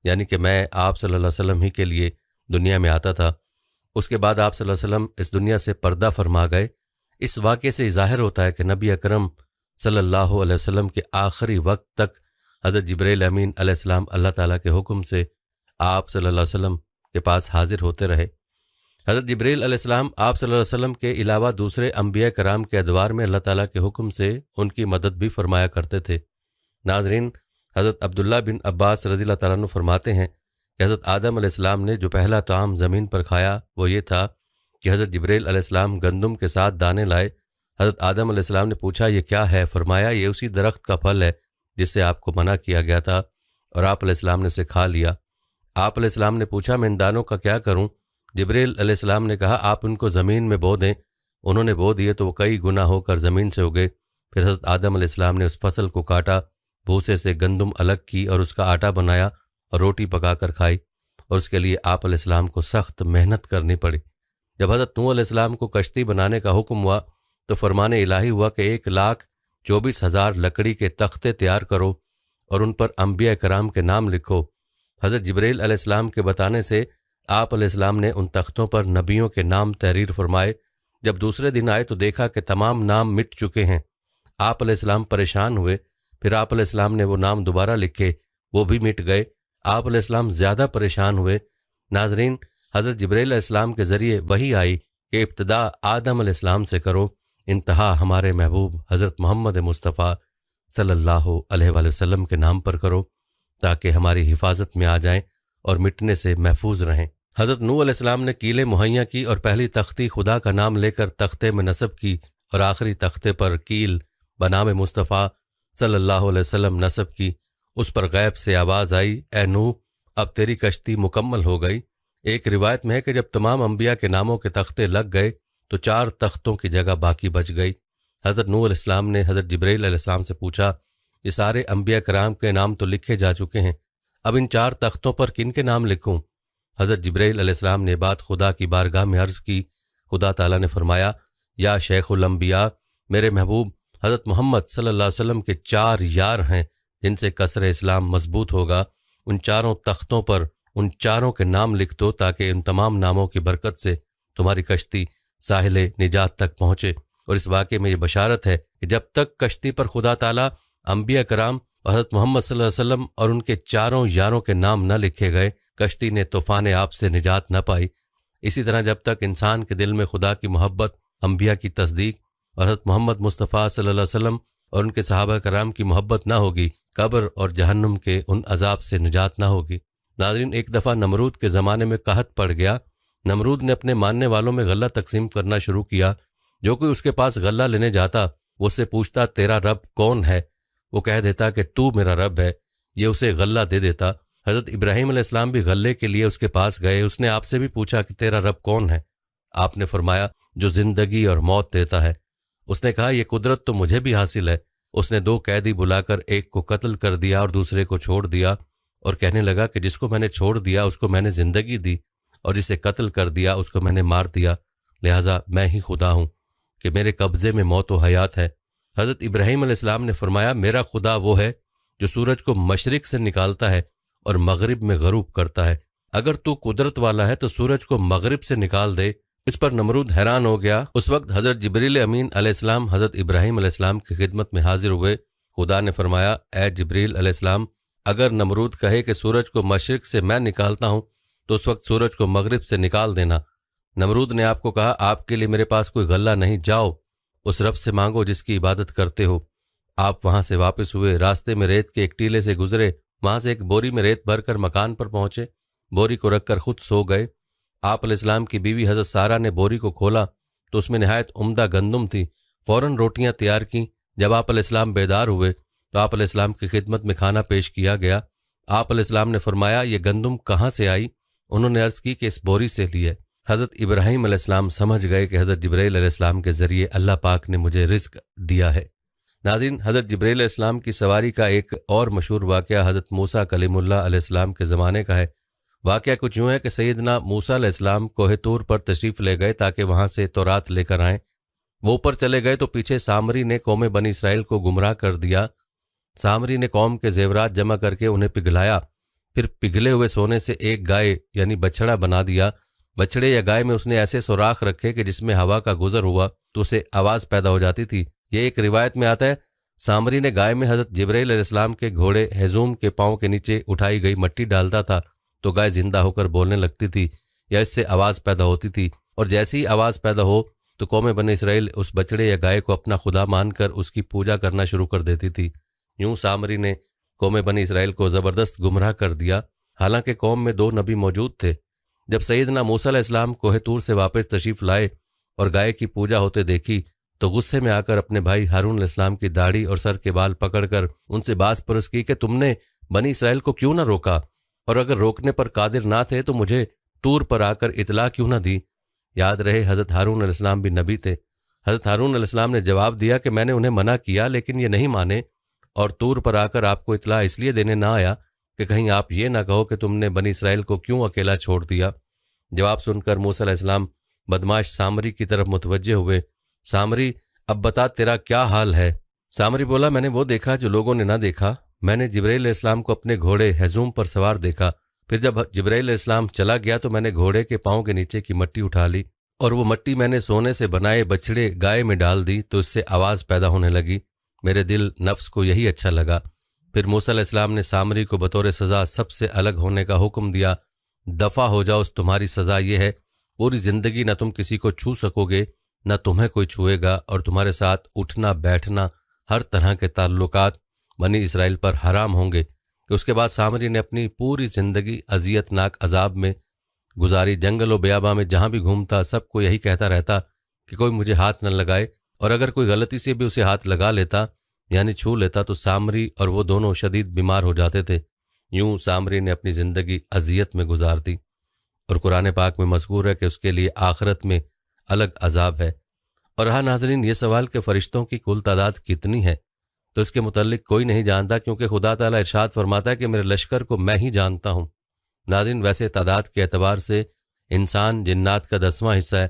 A: یعنی کہ میں آپ صلی اللہ علیہ وسلم ہی کے لیے دنیا میں آتا تھا۔ اس کے بعد آپ صلی اللہ علیہ وسلم اس دنیا سے پردہ فرما گئے۔ اس واقعے سے ظاہر ہوتا ہے کہ نبی اکرم صلی اللہ علیہ وسلم کے آخری وقت تک حضرت جبرائیل امین علیہ السلام اللہ تعالیٰ کے حکم سے آپ صلی اللہ علیہ وسلم کے پاس حاضر ہوتے رہے۔ حضرت جبرائیل علیہ السلام آپ صلی اللہ علیہ وسلم کے علاوہ دوسرے انبیاء کرام کے ادوار میں اللہ تعالیٰ کے حکم سے ان کی مدد بھی فرمایا کرتے تھے۔ ناظرین، حضرت عبداللہ بن عباس رضی اللہ تعالیٰ عنہ فرماتے ہیں کہ حضرت آدم علیہ السلام نے جو پہلا طعام زمین پر کھایا وہ یہ تھا کہ حضرت جبرائیل علیہ السلام گندم کے ساتھ دانے لائے۔ حضرت آدم علیہ السلام نے پوچھا، یہ کیا ہے؟ فرمایا، یہ اسی درخت کا پھل ہے جس سے آپ کو منع کیا گیا تھا، اور آپ علیہ السلام نے اسے کھا لیا۔ آپ علیہ السلام نے پوچھا، میں ان دانوں کا کیا کروں؟ جبرائیل علیہ السلام نے کہا، آپ ان کو زمین میں بو دیں۔ انہوں نے بو دیے تو وہ کئی گنا ہو کر زمین سے اگے۔ پھر حضرت آدم علیہ السلام نے اس فصل کو کاٹا، بھوسے سے گندم الگ کی اور اس کا آٹا بنایا اور روٹی پکا کر کھائی، اور اس کے لیے آپ علیہ السلام کو سخت محنت کرنی پڑی۔ جب حضرت نوح علیہ السلام کو کشتی بنانے کا حکم ہوا تو فرمان الہی ہوا کہ 1,24,000 لکڑی کے تختے تیار کرو اور ان پر انبیاء کرام کے نام لکھو۔ حضرت جبرائیل علیہ السلام کے بتانے سے آپ علیہ السلام نے ان تختوں پر نبیوں کے نام تحریر فرمائے۔ جب دوسرے دن آئے تو دیکھا کہ تمام نام مٹ چکے ہیں۔ آپ علیہ السلام پریشان ہوئے، پھر آپ علیہ السلام نے وہ نام دوبارہ لکھے، وہ بھی مٹ گئے۔ آپ علیہ السلام زیادہ پریشان ہوئے۔ ناظرین، حضرت جبرائیل علیہ السلام کے ذریعے وحی آئی کہ ابتدا آدم علیہ السلام سے کرو، انتہا ہمارے محبوب حضرت محمد مصطفیٰ صلی اللہ علیہ وآلہ وسلم کے نام پر کرو تاکہ ہماری حفاظت میں آ جائیں اور مٹنے سے محفوظ رہیں۔ حضرت نوح علیہ السلام نے کیلیں مہیا کی اور پہلی تختی خدا کا نام لے کر تختے میں نصب کی، اور آخری تختے پر کیل بنام مصطفیٰ صلی اللہ علیہ وسلم نصب کی۔ اس پر غیب سے آواز آئی، اے نوح، اب تیری کشتی مکمل ہو گئی۔ ایک روایت میں ہے کہ جب تمام انبیاء کے ناموں کے تختے لگ گئے تو 4 تختوں کی جگہ باقی بچ گئی۔ حضرت نوح علیہ السلام نے حضرت جبرائیل علیہ السلام سے پوچھا، یہ سارے انبیاء کرام کے نام تو لکھے جا چکے ہیں، اب ان 4 تختوں پر کن کے نام لکھوں؟ حضرت جبرائیل علیہ السلام نے بات خدا کی بارگاہ میں عرض کی۔ خدا تعالیٰ نے فرمایا، یا شیخ الانبیاء، میرے محبوب حضرت محمد صلی اللہ علیہ وسلم کے 4 یار ہیں جن سے قصر اسلام مضبوط ہوگا، ان 4 تختوں پر ان 4 کے نام لکھ دو تاکہ ان تمام ناموں کی برکت سے تمہاری کشتی ساحل نجات تک پہنچے۔ اور اس واقعے میں یہ بشارت ہے کہ جب تک کشتی پر خدا تعالیٰ انبیاء کرام اور حضرت محمد صلی اللہ علیہ وسلم اور ان کے چاروں یاروں کے نام نہ لکھے گئے، کشتی نے طوفان آپ سے نجات نہ پائی۔ اسی طرح جب تک انسان کے دل میں خدا کی محبت، انبیاء کی تصدیق اور حضرت محمد مصطفیٰ صلی اللہ علیہ وسلم اور ان کے صحابہ کرام کی محبت نہ ہوگی، قبر اور جہنم کے ان عذاب سے نجات نہ ہوگی۔ ناظرین، ایک دفعہ نمرود کے زمانے میں قحط پڑ گیا۔ نمرود نے اپنے ماننے والوں میں غلہ تقسیم کرنا شروع کیا۔ جو کوئی اس کے پاس غلہ لینے جاتا وہ اس سے پوچھتا تیرا رب کون ہے؟ وہ کہہ دیتا کہ تو میرا رب ہے، یہ اسے غلہ دے دیتا۔ حضرت ابراہیم علیہ السلام بھی غلے کے لیے اس کے پاس گئے۔ اس نے آپ سے بھی پوچھا کہ تیرا رب کون ہے؟ آپ نے فرمایا جو زندگی اور موت دیتا ہے۔ اس نے کہا یہ قدرت تو مجھے بھی حاصل ہے۔ اس نے 2 قیدی بلا کر ایک کو قتل کر دیا اور دوسرے کو چھوڑ دیا، اور کہنے لگا کہ جس کو میں نے چھوڑ دیا اس کو میں نے زندگی دی، اور جسے قتل کر دیا اس کو میں نے مار دیا، لہٰذا میں ہی خدا ہوں کہ میرے قبضے میں موت و حیات ہے۔ حضرت ابراہیم علیہ السلام نے فرمایا میرا خدا وہ ہے جو سورج کو مشرق سے نکالتا ہے اور مغرب میں غروب کرتا ہے۔ اگر تو قدرت والا ہے تو سورج کو مغرب سے نکال دے۔ اس پر نمرود حیران ہو گیا۔ اس وقت حضرت جبریل امین علیہ السلام حضرت ابراہیم علیہ السلام کی خدمت میں حاضر ہوئے۔ خدا نے فرمایا اے جبریل علیہ السلام، اگر نمرود کہے کہ سورج کو مشرق سے میں نکالتا ہوں تو اس وقت سورج کو مغرب سے نکال دینا۔ نمرود نے آپ کو کہا آپ کے لیے میرے پاس کوئی غلہ نہیں، جاؤ اس رب سے مانگو جس کی عبادت کرتے ہو۔ آپ وہاں سے واپس ہوئے، راستے میں ریت کے ایک ٹیلے سے گزرے، وہاں سے ایک بوری میں ریت بھر کر مکان پر پہنچے، بوری کو رکھ کر خود سو گئے۔ آپ علیہ السلام کی بیوی حضرت سارہ نے بوری کو کھولا تو اس میں نہایت عمدہ گندم تھی۔ فوراً روٹیاں تیار کیں۔ جب آپ علیہ السلام بیدار ہوئے تو آپ علیہ السلام کی خدمت میں کھانا پیش کیا گیا۔ آپ علیہ السلام نے فرمایا یہ گندم کہاں سے آئی؟ انہوں نے عرض کی کہ اس بوری سے لی ہے۔ حضرت ابراہیم علیہ السلام سمجھ گئے کہ حضرت جبرائیل علیہ السلام کے ذریعے اللہ پاک نے مجھے رزق دیا ہے۔ ناظرین، حضرت جبرائیل علیہ السلام کی سواری کا ایک اور مشہور واقعہ حضرت موسیٰ کلیم اللہ علیہ السلام کے زمانے کا ہے۔ واقعہ کچھ یوں ہے کہ سیدنا موسیٰ علیہ السلام کوہ طور پر تشریف لے گئے تاکہ وہاں سے تورات لے کر آئیں۔ وہ اوپر چلے گئے تو پیچھے سامری نے قوم بنی اسرائیل کو گمراہ کر دیا۔ سامری نے قوم کے زیورات جمع کر کے انہیں پگھلایا، پھر پگھلے ہوئے سونے سے ایک گائے یعنی بچڑا بنا دیا۔ بچڑے یا گائے میں اس نے ایسے سوراخ رکھے کہ جس میں ہوا کا گزر ہوا تو اسے آواز پیدا ہو جاتی تھی۔ یہ ایک روایت میں آتا ہے سامری نے گائے میں حضرت جبرائیل علیہ السلام کے گھوڑے ہیزوم کے پاؤں کے نیچے اٹھائی گئی مٹی ڈالتا تھا تو گائے زندہ ہو کر بولنے لگتی تھی یا اس سے آواز پیدا ہوتی تھی، اور جیسے ہی آواز پیدا ہو تو قوم بنی اسرائیل اس بچڑے یا گائے کو اپنا خدا مان کر اس کی پوجا کرنا شروع کر دیتی تھی۔ یوں سامری نے قوم بنی اسرائیل کو زبردست گمراہ کر دیا۔ حالانکہ قوم میں 2 نبی موجود تھے۔ جب سیدنا موسیٰ علیہ السلام کوہ طور سے واپس تشریف لائے اور گائے کی پوجا ہوتے دیکھی تو غصے میں آ کر اپنے بھائی ہارون علیہ السلام کی داڑھی اور سر کے بال پکڑ کر ان سے باز پرس کی کہ تم نے بنی اسرائیل کو کیوں نہ روکا، اور اگر روکنے پر قادر نہ تھے تو مجھے طور پر آ کر اطلاع کیوں نہ دی۔ یاد رہے حضرت ہارون علیہ السلام بھی نبی تھے۔ حضرت ہارون علیہ السلام نے جواب دیا کہ میں نے انہیں منع کیا لیکن یہ نہیں مانے، اور طور پر آ کر آپ کو اطلاع اس لیے دینے نہ آیا کہ کہیں آپ یہ نہ کہو کہ تم نے بنی اسرائیل کو کیوں اکیلا چھوڑ دیا۔ جواب سن کر موسیٰ علیہ السلام بدماش سامری کی طرف متوجہ ہوئے۔ سامری، اب بتا تیرا کیا حال ہے؟ سامری بولا میں نے وہ دیکھا جو لوگوں نے نہ دیکھا۔ میں نے جبرائیل علیہ السلام کو اپنے گھوڑے ہیزوم پر سوار دیکھا، پھر جب جبرائیل علیہ السلام چلا گیا تو میں نے گھوڑے کے پاؤں کے نیچے کی مٹی اٹھا لی اور وہ مٹی میں نے سونے سے بنائے بچڑے گائے میں ڈال دی تو اس سے آواز پیدا ہونے لگی۔ میرے دل نفس کو یہی اچھا لگا۔ پھر موسیٰ علیہ السلام نے سامری کو بطور سزا سب سے الگ ہونے کا حکم دیا۔ دفع ہو جاؤ، تمہاری سزا یہ ہے پوری زندگی نہ تم کسی کو چھو سکو گے نہ تمہیں کوئی چھوئے گا، اور تمہارے ساتھ اٹھنا بیٹھنا ہر طرح کے تعلقات بنی اسرائیل پر حرام ہوں گے۔ کہ اس کے بعد سامری نے اپنی پوری زندگی اذیت ناک عذاب میں گزاری۔ جنگل و بیاباں میں جہاں بھی گھومتا سب کو یہی کہتا رہتا کہ کوئی مجھے ہاتھ نہ لگائے، اور اگر کوئی غلطی سے بھی اسے ہاتھ لگا لیتا یعنی چھو لیتا تو سامری اور وہ دونوں شدید بیمار ہو جاتے تھے۔ یوں سامری نے اپنی زندگی اذیت میں گزار دی، اور قرآن پاک میں مذکور ہے کہ اس کے لیے آخرت میں الگ عذاب ہے۔ اور رہا ناظرین یہ سوال کہ فرشتوں کی کل تعداد کتنی ہے، تو اس کے متعلق کوئی نہیں جانتا، کیونکہ خدا تعالیٰ ارشاد فرماتا ہے کہ میرے لشکر کو میں ہی جانتا ہوں۔ ناظرین ویسے تعداد کے اعتبار سے انسان جنات کا 10واں حصہ ہے،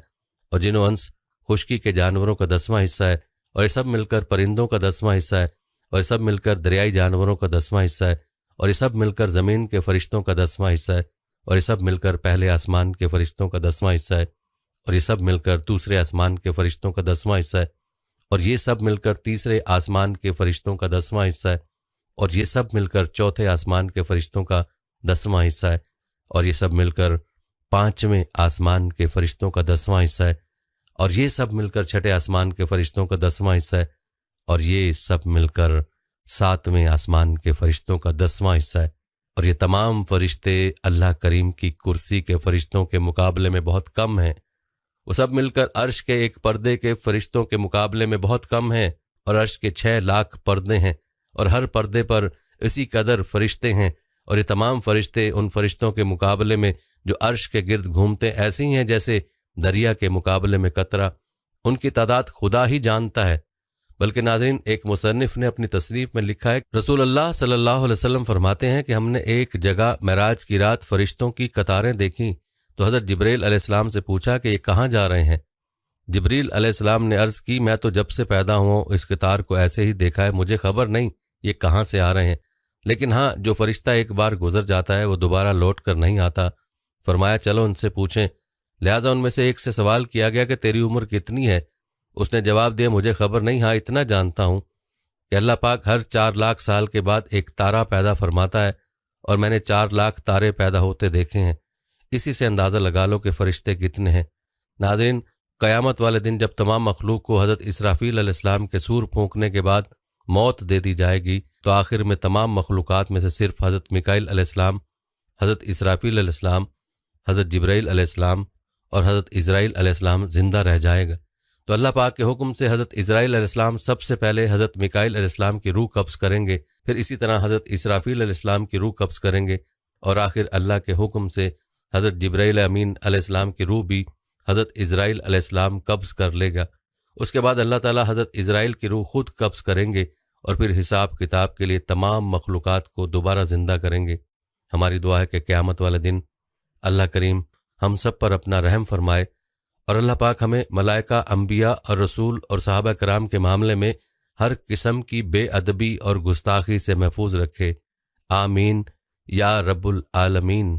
A: اور جن و انس خشکی کے جانوروں کا 10واں حصہ ہے، اور یہ سب مل کر پرندوں کا 10واں حصہ ہے، اور یہ سب مل کر دریائی جانوروں کا 10واں حصہ ہے، اور یہ سب مل کر زمین کے فرشتوں کا 10واں حصہ ہے، اور یہ سب مل کر پہلے آسمان کے فرشتوں کا 10واں حصہ ہے، اور یہ سب مل کر دوسرے آسمان کے فرشتوں کا 10واں حصہ ہے، اور یہ سب مل کر تیسرے آسمان کے فرشتوں کا 10واں حصہ ہے، اور یہ سب مل کر چوتھے آسمان کے فرشتوں کا 10واں حصہ ہے، اور یہ سب مل کر پانچویں آسمان کے فرشتوں کا 10واں حصہ ہے، اور یہ سب مل کر چھٹے آسمان کے فرشتوں کا 10واں حصہ ہے، اور یہ سب مل کر ساتویں آسمان کے فرشتوں کا 10واں حصہ ہے۔ اور یہ تمام فرشتے اللہ کریم کی کرسی کے فرشتوں کے مقابلے میں بہت کم ہیں، وہ سب مل کر عرش کے ایک پردے کے فرشتوں کے مقابلے میں بہت کم ہیں، اور عرش کے 6 لاکھ پردے ہیں، اور ہر پردے پر اسی قدر فرشتے ہیں، اور یہ تمام فرشتے ان فرشتوں کے مقابلے میں جو عرش کے گرد گھومتے ایسے ہی ہیں جیسے دریا کے مقابلے میں قطرہ، ان کی تعداد خدا ہی جانتا ہے۔ بلکہ ناظرین، ایک مصنف نے اپنی تصنیف میں لکھا ہے، رسول اللہ صلی اللہ علیہ وسلم فرماتے ہیں کہ ہم نے ایک جگہ معراج کی رات فرشتوں کی قطاریں دیکھیں تو حضرت جبریل علیہ السلام سے پوچھا کہ یہ کہاں جا رہے ہیں؟ جبریل علیہ السلام نے عرض کی، میں تو جب سے پیدا ہوں اس قطار کو ایسے ہی دیکھا ہے، مجھے خبر نہیں یہ کہاں سے آ رہے ہیں، لیکن ہاں جو فرشتہ ایک بار گزر جاتا ہے وہ دوبارہ لوٹ کر نہیں آتا۔ فرمایا چلو ان سے پوچھیں۔ لہٰذا ان میں سے ایک سے سوال کیا گیا کہ تیری عمر کتنی ہے؟ اس نے جواب دیا، مجھے خبر نہیں، ہاں اتنا جانتا ہوں کہ اللہ پاک ہر 4 لاکھ سال کے بعد ایک تارہ پیدا فرماتا ہے، اور میں نے 4 لاکھ تارے پیدا ہوتے دیکھے ہیں، اسی سے اندازہ لگا لو کہ فرشتے کتنے ہیں۔ ناظرین، قیامت والے دن جب تمام مخلوق کو حضرت اسرافیل علیہ السلام کے سور پھونکنے کے بعد موت دے دی جائے گی تو آخر میں تمام مخلوقات میں سے صرف حضرت میکائیل علیہ السلام، حضرت اسرافیل علیہ السلام، حضرت جبرائیل علیہ السلام اور حضرت اسرائیل علیہ السلام زندہ رہ جائے گا۔ تو اللہ پاک کے حکم سے حضرت اسرائیل علیہ السلام سب سے پہلے حضرت میکائیل علیہ السلام کی روح قبض کریں گے، پھر اسی طرح حضرت اسرافیل علیہ السلام کی روح قبض کریں گے، اور آخر اللہ کے حکم سے حضرت جبرائیل امین علیہ السلام کی روح بھی حضرت اسرائیل علیہ السلام قبض کر لے گا۔ اس کے بعد اللہ تعالیٰ حضرت اسرائیل کی روح خود قبض کریں گے، اور پھر حساب کتاب کے لیے تمام مخلوقات کو دوبارہ زندہ کریں گے۔ ہماری دعا ہے کہ قیامت والے دن اللہ کریم ہم سب پر اپنا رحم فرمائے، اور اللہ پاک ہمیں ملائکہ، انبیاء اور رسول اور صحابہ کرام کے معاملے میں ہر قسم کی بے ادبی اور گستاخی سے محفوظ رکھے۔ آمین یا رب العالمین۔